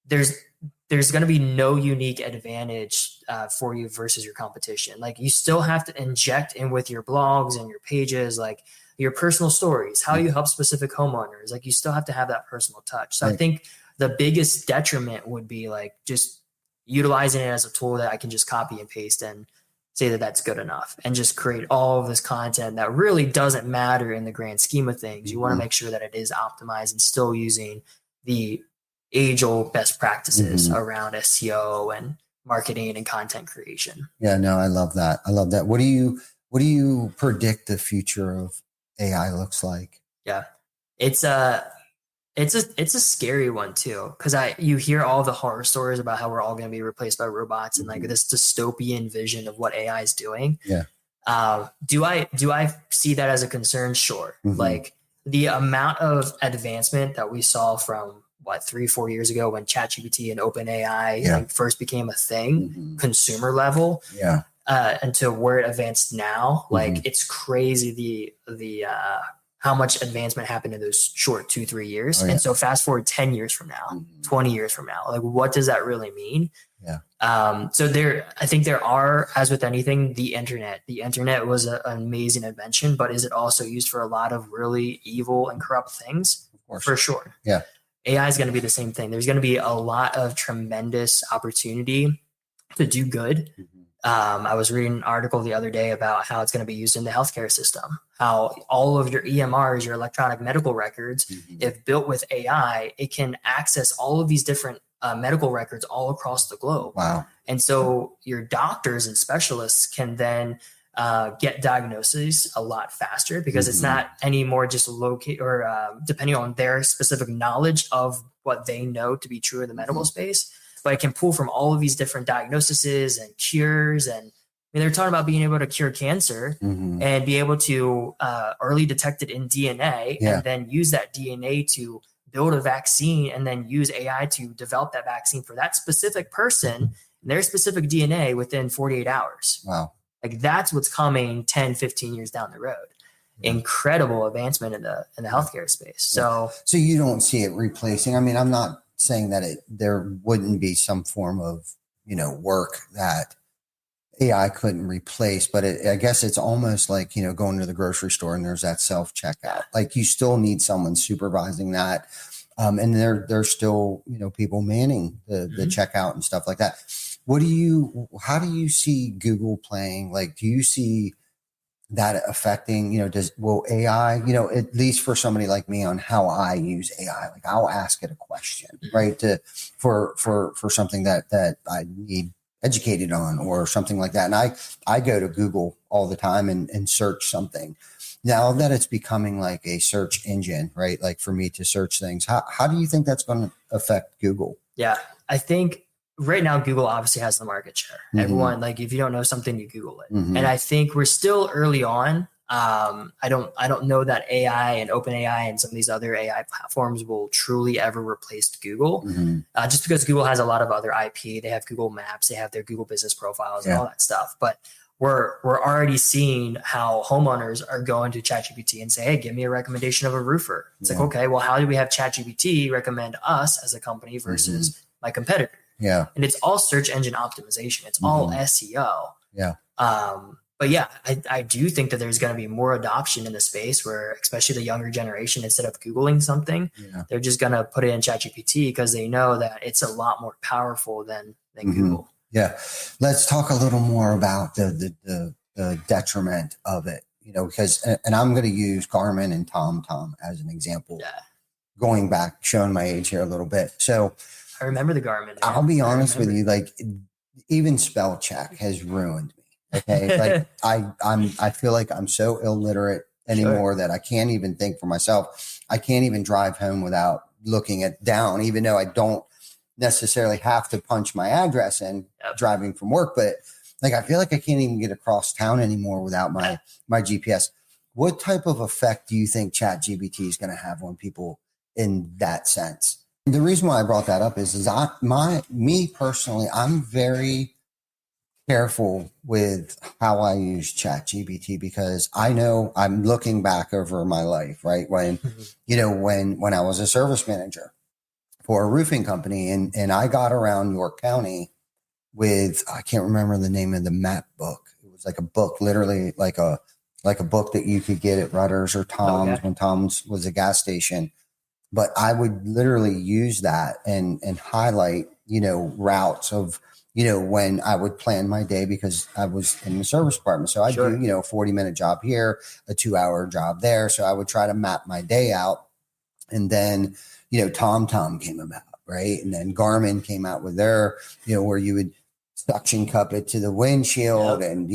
there's going to be no unique advantage for you versus your competition. Like, you still have to inject in with your blogs and your pages, like your personal stories, how you help specific homeowners. Like, you still have to have that personal touch. So I think the biggest detriment would be like just utilizing it as a tool that I can just copy and paste and say that that's good enough, and just create all of this content that really doesn't matter in the grand scheme of things. You want to make sure that it is optimized and still using the age-old best practices around SEO and marketing and content creation. Yeah, no, I love that. What do you predict the future of AI looks like? Yeah, it's It's a scary one too, because you hear all the horror stories about how we're all going to be replaced by robots and like this dystopian vision of what AI is doing. Yeah. Do I see that as a concern? Sure. Like the amount of advancement that we saw from 3-4 years ago when ChatGPT and OpenAI like first became a thing, consumer level, and to where it advanced now, like it's crazy the how much advancement happened in those short 2-3 years. And so fast forward 10 years from now, 20 years from now, like what does that really mean? So I think there are, as with anything, the internet was an amazing invention, but is it also used for a lot of really evil and corrupt things? Of course. For sure. Yeah. AI is going to be the same thing. There's going to be a lot of tremendous opportunity to do good. I was reading an article the other day about how it's going to be used in the healthcare system, how all of your EMRs, your electronic medical records, if built with AI, it can access all of these different medical records all across the globe. Wow. And so your doctors and specialists can then get diagnoses a lot faster because it's not anymore just locate or depending on their specific knowledge of what they know to be true in the medical space, but it can pull from all of these different diagnoses and cures. And I mean, they're talking about being able to cure cancer and be able to early detect it in DNA and then use that DNA to build a vaccine and then use AI to develop that vaccine for that specific person and their specific DNA within 48 hours. Wow. Like that's what's coming 10, 15 years down the road. Incredible advancement in the healthcare space. So you don't see it replacing. I mean, I'm not saying that there wouldn't be some form of, work that AI couldn't replace, but I guess it's almost like, going to the grocery store and there's that self-checkout. Like you still need someone supervising that. And there's still, people manning the checkout and stuff like that. How do you see Google playing? Like, do you see that affecting, will AI, at least for somebody like me on how I use AI, like I'll ask it a question, right? For something that I need educated on or something like that. And I go to Google all the time and search something. Now that it's becoming like a search engine, right? Like for me to search things, how do you think that's going to affect Google? Yeah, I think right now Google obviously has the market share. Everyone, like if you don't know something, you Google it. And I think we're still early on. I don't know that AI and OpenAI and some of these other AI platforms will truly ever replace Google. Just because Google has a lot of other IP. They have Google Maps, they have their Google business profiles and all that stuff. But we're already seeing how homeowners are going to ChatGPT and say, hey, give me a recommendation of a roofer. It's like, okay, well, how do we have ChatGPT recommend us as a company versus my competitor? Yeah. And it's all search engine optimization. It's all SEO. Yeah. But yeah, I do think that there's going to be more adoption in the space where, especially the younger generation, instead of Googling something, they're just going to put it in ChatGPT because they know that it's a lot more powerful than Google. Yeah. Let's talk a little more about the detriment of it, because, and I'm going to use Garmin and TomTom as an example. Yeah. Going back, showing my age here a little bit. So I remember the Garmin. I'll be honest with you, like even spell check has ruined me. Okay. Like I feel like I'm so illiterate anymore that I can't even think for myself. I can't even drive home without looking it down, even though I don't necessarily have to punch my address in driving from work. But like, I feel like I can't even get across town anymore without my GPS. What type of effect do you think ChatGPT is going to have on people in that sense? The reason why I brought that up is me personally, I'm very careful with how I use ChatGPT because I know I'm looking back over my life, right? When, when I was a service manager for a roofing company and I got around York County with, I can't remember the name of the map book. It was like a book, literally like a book that you could get at Rutter's or Tom's when Tom's was a gas station. But I would literally use that and highlight, routes of, when I would plan my day because I was in the service department. So I do, a 40-minute job here, a 2-hour job there. So I would try to map my day out. And then, TomTom came about, right? And then Garmin came out with their, where you would suction cup it to the windshield and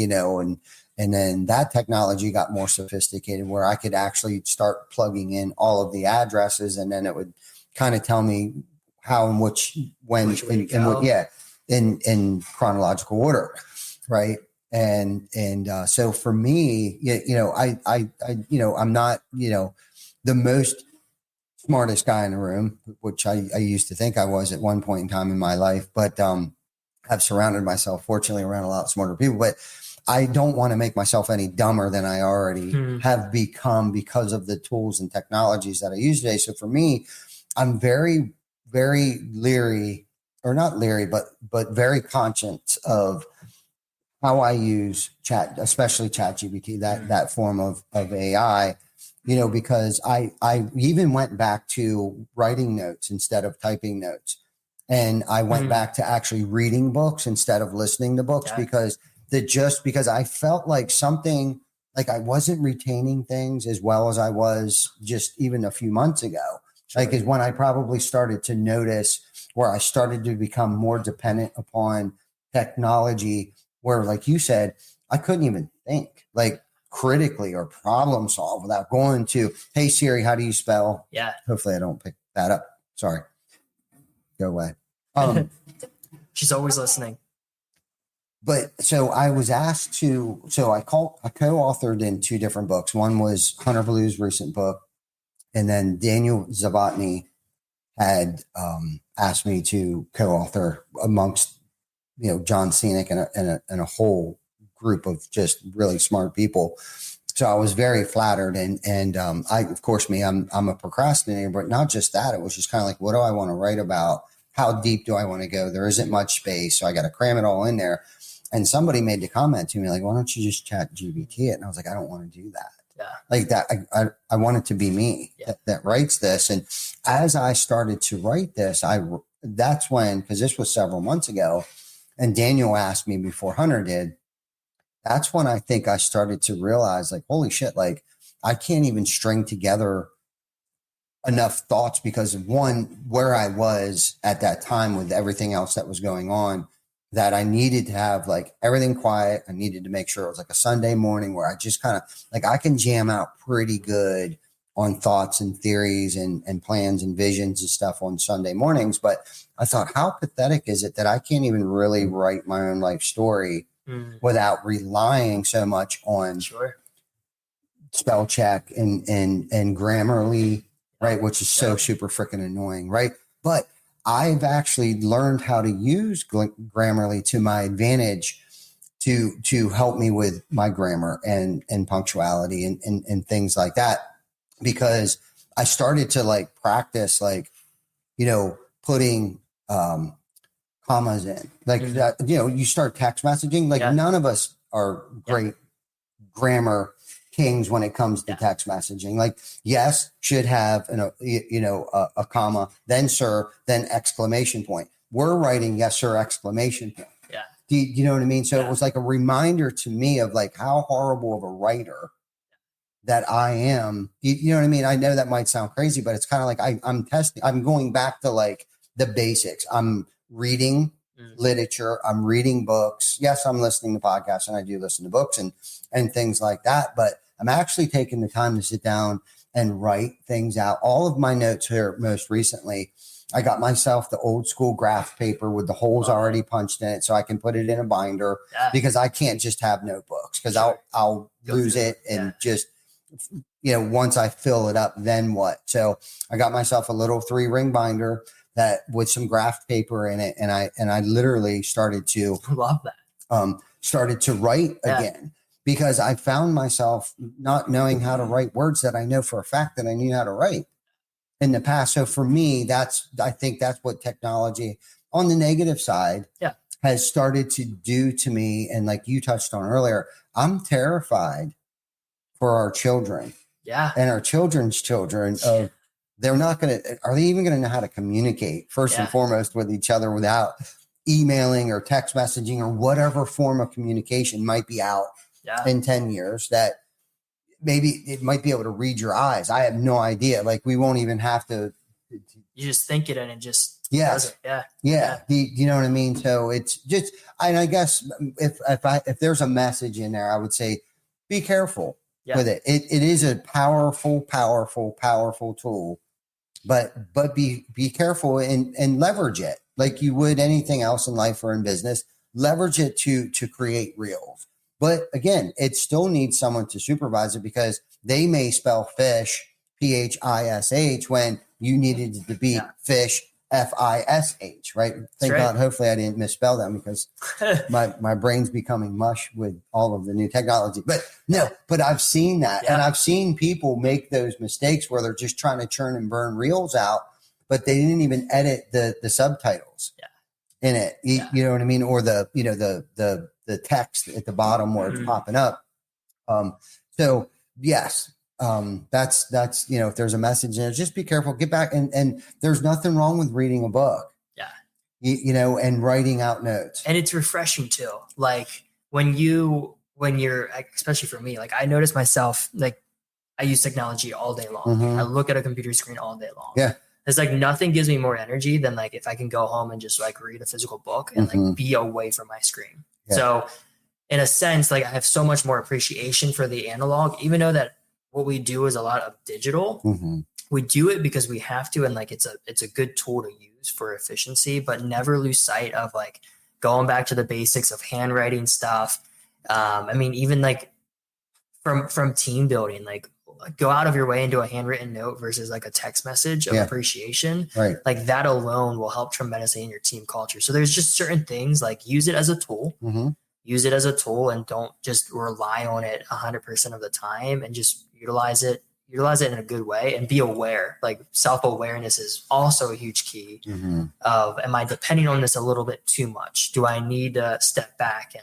And then that technology got more sophisticated where I could actually start plugging in all of the addresses, and then it would kind of tell me how and which when Which way to and what, go. in chronological order, right? And so for me, I'm not the most smartest guy in the room, which I used to think I was at one point in time in my life, but I've surrounded myself, fortunately, around a lot smarter people. But I don't want to make myself any dumber than I already have become because of the tools and technologies that I use today. So for me, I'm very, very leery, or not leery, but very conscious of how I use chat, especially ChatGPT, that form of AI, because I even went back to writing notes instead of typing notes. And I went back to actually reading books instead of listening to books because I felt like something, like I wasn't retaining things as well as I was just even a few months ago. Sure. Like is when I probably started to notice where I started to become more dependent upon technology, where, like you said, I couldn't even think like critically or problem solve without going to, hey Siri, how do you spell? Yeah. Hopefully I don't pick that up. Sorry. Go away. She's always listening. But so I was asked to, I co-authored in 2 different books. One was Hunter Blue's recent book. And then Daniel Zavatny had asked me to co-author amongst, John Scenic and a whole group of just really smart people. So I was very flattered. And I, of course, I'm a procrastinator, but not just that. It was just kind of like, what do I want to write about? How deep do I want to go? There isn't much space. So I got to cram it all in there. And somebody made the comment to me, like, why don't you just chat GBT it? And I was like, I don't want to do that. Yeah. Like that. I want it to be me that writes this. And as I started to write this, that's when, because this was several months ago, and Daniel asked me before Hunter did, that's when I think I started to realize, like, holy shit, like I can't even string together enough thoughts because of one, where I was at that time with everything else that was going on, that I needed to have like everything quiet. I needed to make sure it was like a Sunday morning where I just kind of like, I can jam out pretty good on thoughts and theories and plans and visions and stuff on Sunday mornings. But I thought, how pathetic is it that I can't even really write my own life story without relying so much on spell check and Grammarly, right? Which is so super freaking annoying, right? But I've actually learned how to use Grammarly to my advantage to help me with my grammar and punctuality and things like that, because I started to like practice, like, putting commas in, like that, you start text messaging, like none of us are great grammar kings when it comes to text messaging. Like, yes, should have a comma, then sir, then exclamation point. We're writing yes sir exclamation point. Yeah. Do you know what I mean? So it was like a reminder to me of like how horrible of a writer that I am. You know what I mean? I know that might sound crazy, but it's kind of like I'm going back to like the basics. I'm reading literature. I'm reading books. Yes, I'm listening to podcasts, and I do listen to books and things like that. But I'm actually taking the time to sit down and write things out. All of my notes here, most recently, I got myself the old school graph paper with the holes already punched in it, so I can put it in a binder, because I can't just have notebooks, because I'll lose it and just, once I fill it up, then what? So I got myself a little 3-ring binder that with some graph paper in it, and I literally started to love that. Started to write again, because I found myself not knowing how to write words that I know for a fact that I knew how to write in the past. So for me, I think that's what technology on the negative side has started to do to me. And like you touched on earlier, I'm terrified for our children and our children's children of, are they even going to know how to communicate first and foremost with each other without emailing or text messaging or whatever form of communication might be out in 10 years, that maybe it might be able to read your eyes. I have no idea. Like, we won't even have to. You just think it and it just Yes. Yeah. You know what I mean? So it's just, and I guess if there's a message in there, I would say, be careful with it. It is a powerful tool, but be careful and leverage it like you would anything else in life or in business. Leverage it to create reels. But again, it still needs someone to supervise it because they may spell fish, PHISH, when you needed it to be fish, FISH, right? Thank God. Hopefully I didn't misspell them because my brain's becoming mush with all of the new technology. But I've seen that. And I've seen people make those mistakes where they're just trying to churn and burn reels out, but they didn't even edit the subtitles in it. You know what I mean? Or the text at the bottom where it's popping up. So yes, that's, if there's a message in there, just be careful, get back. And there's nothing wrong with reading a book. Yeah. And writing out notes. And it's refreshing too. Like when you're, especially for me, like I notice myself, like I use technology all day long. Mm-hmm. I look at a computer screen all day long. Yeah. It's like nothing gives me more energy than like if I can go home and just like read a physical book and like be away from my screen. Yeah. So in a sense, like I have so much more appreciation for the analog, even though that what we do is a lot of digital. We do it because we have to, and like it's a good tool to use for efficiency, but never lose sight of like going back to the basics of handwriting stuff. I mean, even like from team building, like go out of your way and do a handwritten note versus like a text message of appreciation. Right. Like that alone will help tremendously in your team culture. So there's just certain things like use it as a tool. Use it as a tool and don't just rely on it 100% of the time, and just utilize it in a good way and be aware. Like self-awareness is also a huge key of, am I depending on this a little bit too much? Do I need to step back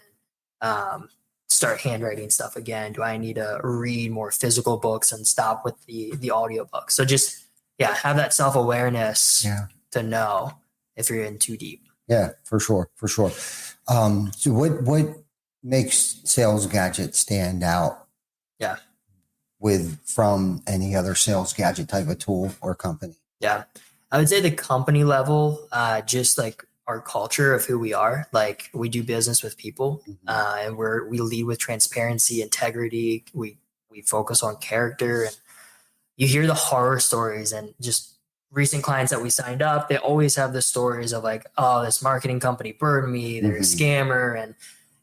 and start handwriting stuff again? Do I need to read more physical books and stop with the audio books? So just, have that self-awareness to know if you're in too deep. Yeah, for sure. So what makes Sales Gadget stand out? Yeah. From any other sales gadget type of tool or company? Yeah. I would say the company level, just like our culture of who we are, like we do business with people, and we lead with transparency, integrity. We focus on character, and you hear the horror stories, and just recent clients that we signed up, they always have the stories of like, oh, this marketing company burned me. They're a scammer. And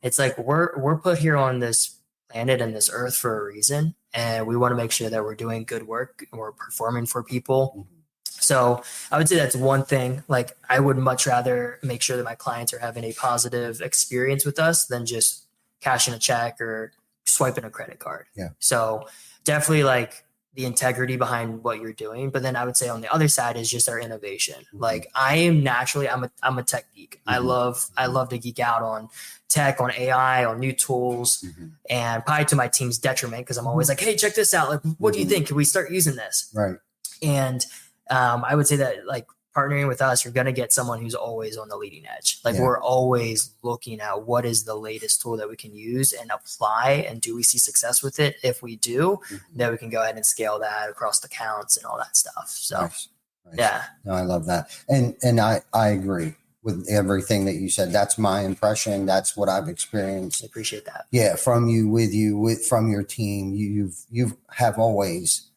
it's like, we're put here on this planet and this earth for a reason. And we want to make sure that we're doing good work and we're performing for people. So I would say that's one thing. Like I would much rather make sure that my clients are having a positive experience with us than just cashing a check or swiping a credit card. Yeah. So definitely like the integrity behind what you're doing. But then I would say on the other side is just our innovation. Like I am naturally, I'm a tech geek. I love to geek out on tech, on AI, on new tools, and probably to my team's detriment, because I'm always like, hey, check this out. Like, what do you think? Can we start using this? Right. And I would say that like partnering with us, you're going to get someone who's always on the leading edge. Like we're always looking at what is the latest tool that we can use and apply. And do we see success with it? If we do, then we can go ahead and scale that across the accounts and all that stuff. So nice. Yeah, no, I love that. And I agree with everything that you said. That's my impression. That's what I've experienced. I appreciate that. Yeah. From you, from your team, you have always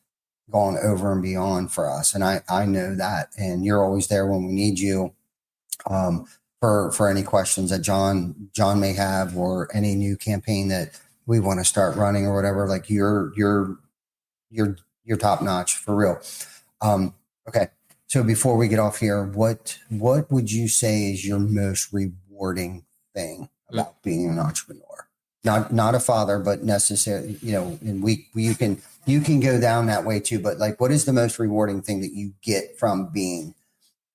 gone over and beyond for us. And I know that, and you're always there when we need you, for any questions that John may have, or any new campaign that we want to start running or whatever. Like you're top notch for real. Okay. So before we get off here, what would you say is your most rewarding thing about being an entrepreneur? Not a father, but necessarily, and you can go down that way too, but like, what is the most rewarding thing that you get from being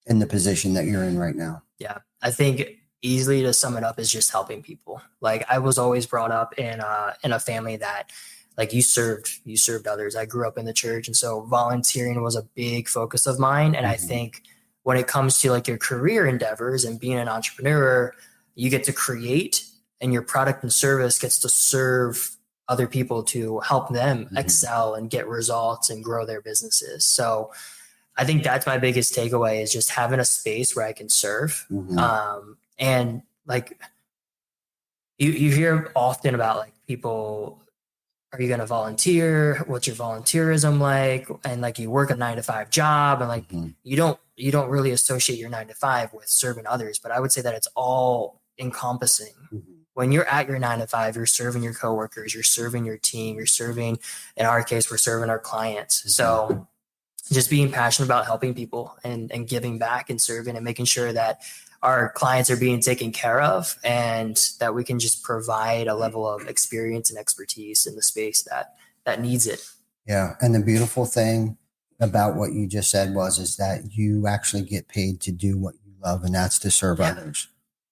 in the position that you're in right now? Yeah. I think easily to sum it up is just helping people. Like I was always brought up in a family that like you served others. I grew up in the church. And so volunteering was a big focus of mine. And I think when it comes to like your career endeavors and being an entrepreneur, you get to create, and your product and service gets to serve other people to help them excel and get results and grow their businesses. So I think that's my biggest takeaway is just having a space where I can serve. And like you hear often about like people, are you going to volunteer? What's your volunteerism like? And like you work a 9-to-5 job and like you don't really associate your 9-to-5 with serving others. But I would say that it's all encompassing. When you're at your 9-to-5, you're serving your coworkers, you're serving your team, you're serving, in our case, we're serving our clients. So just being passionate about helping people and giving back and serving and making sure that our clients are being taken care of and that we can just provide a level of experience and expertise in the space that needs it. Yeah. And the beautiful thing about what you just said is that you actually get paid to do what you love, and that's to serve others.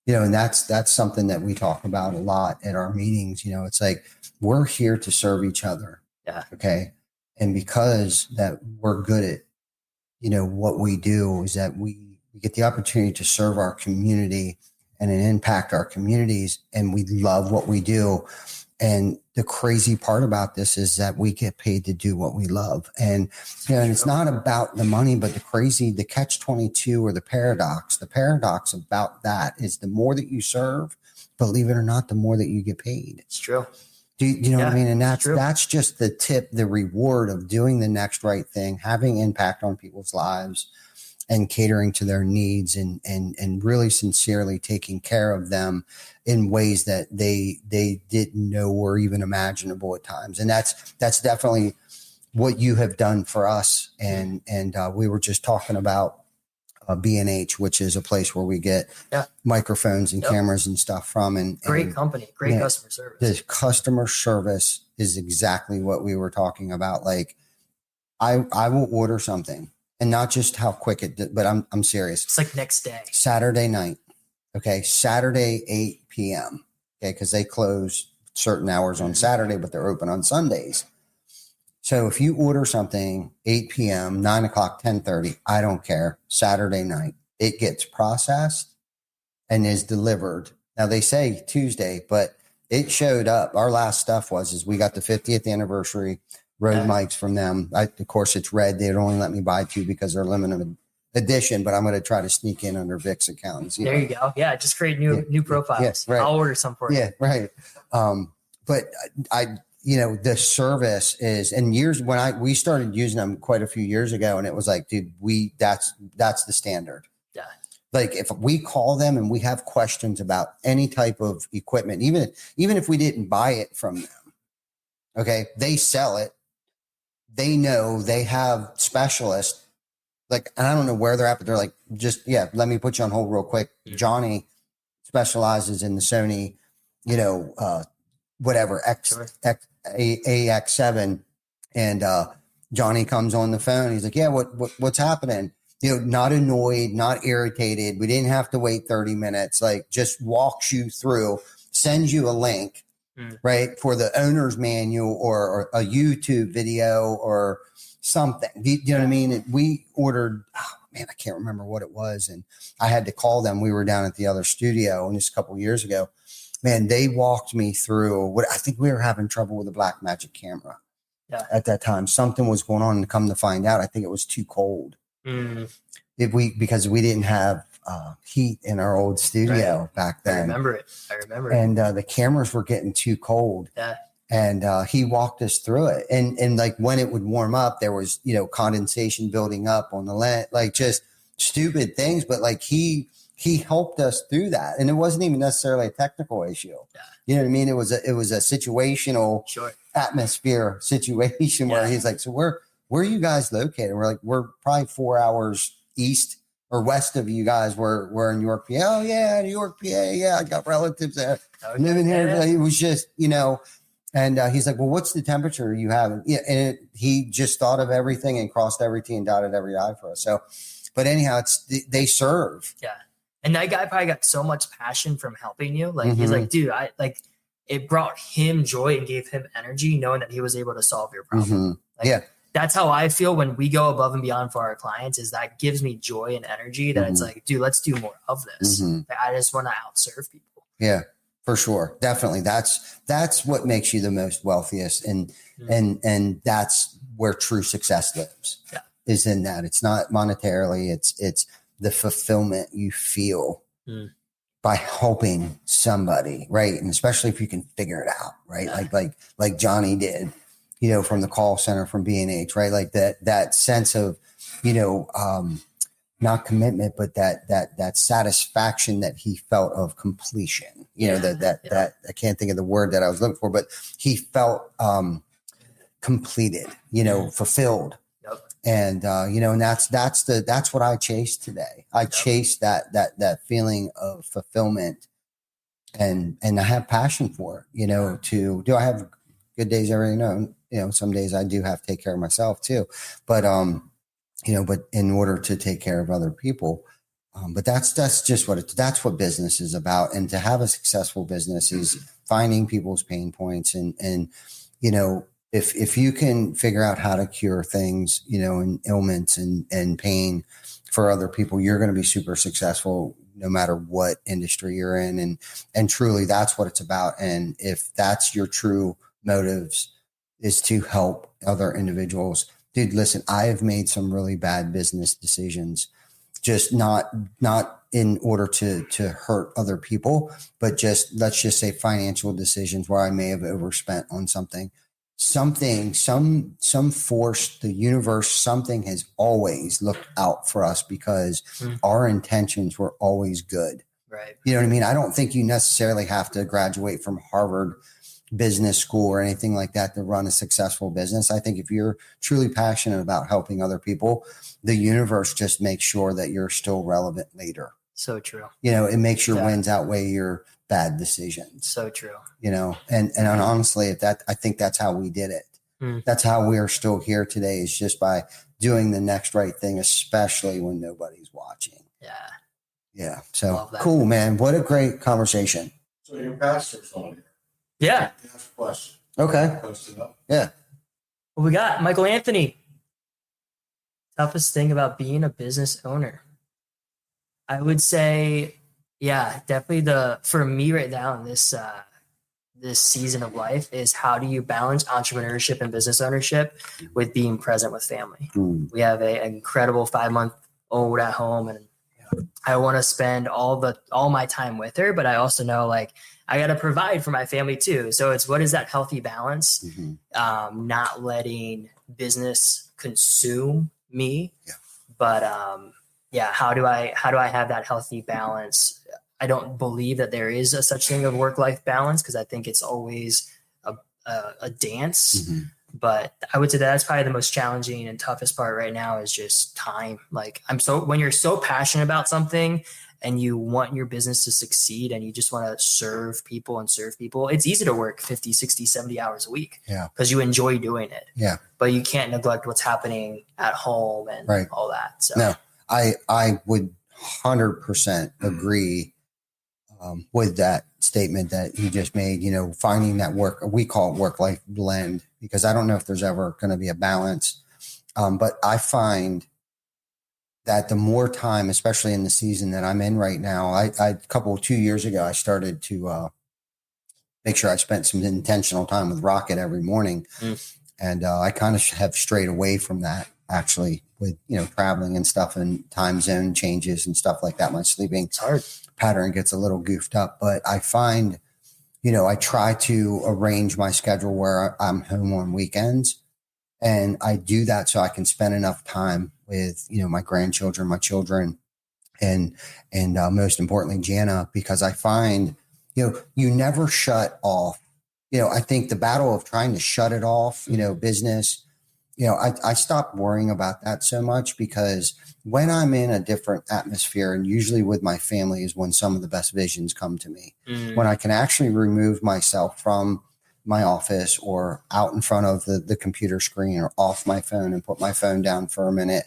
And that's something that we talk about a lot at our meetings. It's like, we're here to serve each other. Yeah. Okay. And because that we're good at, what we do is that we get the opportunity to serve our community and impact our communities, and we love what we do. And the crazy part about this is that we get paid to do what we love. And, and it's not about the money, but the catch-22 or the paradox about that is the more that you serve, believe it or not, the more that you get paid. It's true. Do you know what I mean? And that's just the tip, the reward of doing the next right thing, having impact on people's lives and catering to their needs and really sincerely taking care of them in ways that they didn't know were even imaginable at times. And that's definitely what you have done for us. And we were just talking about B&H, which is a place where we get microphones and cameras and stuff from. And great company, great customer service. The customer service is exactly what we were talking about. Like I will order something. And not just how quick but I'm serious. It's like next day. Saturday night. Okay. Saturday, 8 p.m. Okay. Because they close certain hours on Saturday, but they're open on Sundays. So if you order something 8 p.m., 9 o'clock, 10:30, I don't care. Saturday night, it gets processed and is delivered. Now they say Tuesday, but it showed up. Our last stuff is we got the 50th anniversary Rode mics from them. Of course, it's red. They'd only let me buy 2 because they're limited edition, but I'm going to try to sneak in under Vic's account. There you go. Yeah, just create new profiles. Yes, right. I'll order some for you. Yeah, right. But the service is, and years when we started using them quite a few years ago, and it was like, dude, that's the standard. Yeah. Like if we call them and we have questions about any type of equipment, even if we didn't buy it from them, okay, they sell it. They know they have specialists, like, and I don't know where they're at, but they're like, let me put you on hold real quick. Johnny specializes in the Sony, whatever, AX7. And Johnny comes on the phone. He's like, what's happening? Not annoyed, not irritated. We didn't have to wait 30 minutes, like just walks you through, sends you a link. Right, for the owner's manual or a YouTube video or something. Do you know what I mean? And we ordered, I can't remember what it was. And I had to call them. We were down at the other studio, and this a couple of years ago. Man, they walked me through what I think we were having trouble with the Blackmagic camera at that time. Something was going on, and come to find out, I think it was too cold. Because we didn't have heat in our old studio back then. I remember it. And the cameras were getting too cold. Yeah. And he walked us through it. And like when it would warm up, there was, condensation building up on the lens, like just stupid things. But like he helped us through that. And it wasn't even necessarily a technical issue. Yeah. You know what I mean? It was a situational atmosphere situation where he's like, so where are you guys located? We're like, we're probably 4 hours east or west of you guys. We're in York, PA. Oh yeah, New York, PA. Yeah, I got relatives there living here. It was just, and he's like, well, what's the temperature you have? Yeah, and he just thought of everything and crossed every T and dotted every I for us. So, but anyhow, they serve. Yeah, and that guy probably got so much passion from helping you. Like he's like, dude, it brought him joy and gave him energy knowing that he was able to solve your problem. That's how I feel when we go above and beyond for our clients, is that gives me joy and energy that it's like, dude, let's do more of this. I just want to outserve people. Yeah, for sure. Definitely. That's what makes you the most wealthiest. And that's where true success lives. Yeah. is in that. It's not monetarily. It's the fulfillment you feel by helping somebody, right? And especially if you can figure it out, right? Like Johnny did, from the call center from B&H, right? Like that sense of, not commitment, but that satisfaction that he felt of completion, that I can't think of the word that I was looking for, but he felt completed, fulfilled. Yep. And, and that's what I chase today. I chase that feeling of fulfillment and I have passion for it, do I have good days every day? No, some days I do have to take care of myself too, but in order to take care of other people, but that's just that's what business is about. And to have a successful business is finding people's pain points and if you can figure out how to cure things, and ailments and pain for other people, you're going to be super successful no matter what industry you're in. And truly that's what it's about. And if that's your true motives is to help other individuals, dude, listen, I have made some really bad business decisions, just not in order to hurt other people, but let's just say financial decisions where I may have overspent on something, some force, the universe, something has always looked out for us because our intentions were always good. Right. You know what I mean? I don't think you necessarily have to graduate from Harvard business school or anything like that to run a successful business. I think if you're truly passionate about helping other people, the universe just makes sure that you're still relevant later. So true. It makes your wins outweigh your bad decisions. So true. And honestly, I think that's how we did it. That's how we are still here today, is just by doing the next right thing, especially when nobody's watching. Yeah. Yeah. So cool, man. What a great conversation. So your pastor's on here. Yeah. Ask a question. Okay. Post it up. Yeah. What we got? Michael Anthony. Toughest thing about being a business owner. I would say, definitely for me right now in this season of life is how do you balance entrepreneurship and business ownership with being present with family? We have an incredible 5-month-old at home, and I want to spend all my time with her, but I also know I got to provide for my family too. So it's, what is that healthy balance? Not letting business consume me, but how do I have that healthy balance? I don't believe that there is a such thing of work-life balance, because I think it's always a dance. But I would say that's probably the most challenging and toughest part right now is just time. When you're so passionate about something and you want your business to succeed and you just want to serve people, it's easy to work 50, 60, 70 hours a week because you enjoy doing it. Yeah. But you can't neglect what's happening at home and all that. So no, I would 100% agree with that statement that you just made, finding that we call it work-life blend, because I don't know if there's ever going to be a balance. But I find that the more time, especially in the season that I'm in right now, 2 years ago, I started to make sure I spent some intentional time with Rocket every morning. And I kind of have strayed away from that, actually, with, traveling and stuff and time zone changes and stuff like that. My sleeping pattern gets a little goofed up, but I find, I try to arrange my schedule where I'm home on weekends, and I do that so I can spend enough time with, my grandchildren, my children, and most importantly, Jana, because I find, you never shut off. I think the battle of trying to shut it off, business, I stopped worrying about that so much, because when I'm in a different atmosphere, and usually with my family is when some of the best visions come to me, when I can actually remove myself from my office or out in front of the computer screen or off my phone and put my phone down for a minute.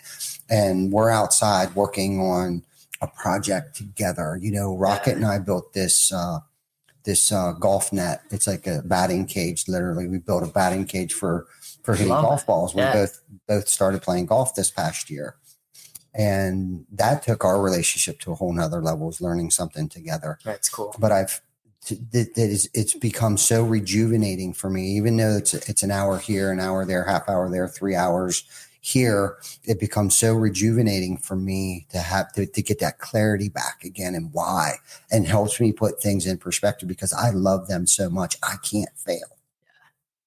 And we're outside working on a project together. Rocket and I built this golf net. It's like a batting cage. Literally, we built a batting cage for hitting golf balls. We both started playing golf this past year, and that took our relationship to a whole nother level, was learning something together. That's cool. But it's become so rejuvenating for me, even though it's an hour here, an hour there, half hour there, 3 hours here. It becomes so rejuvenating for me to have to get that clarity back again and why, and helps me put things in perspective because I love them so much. I can't fail.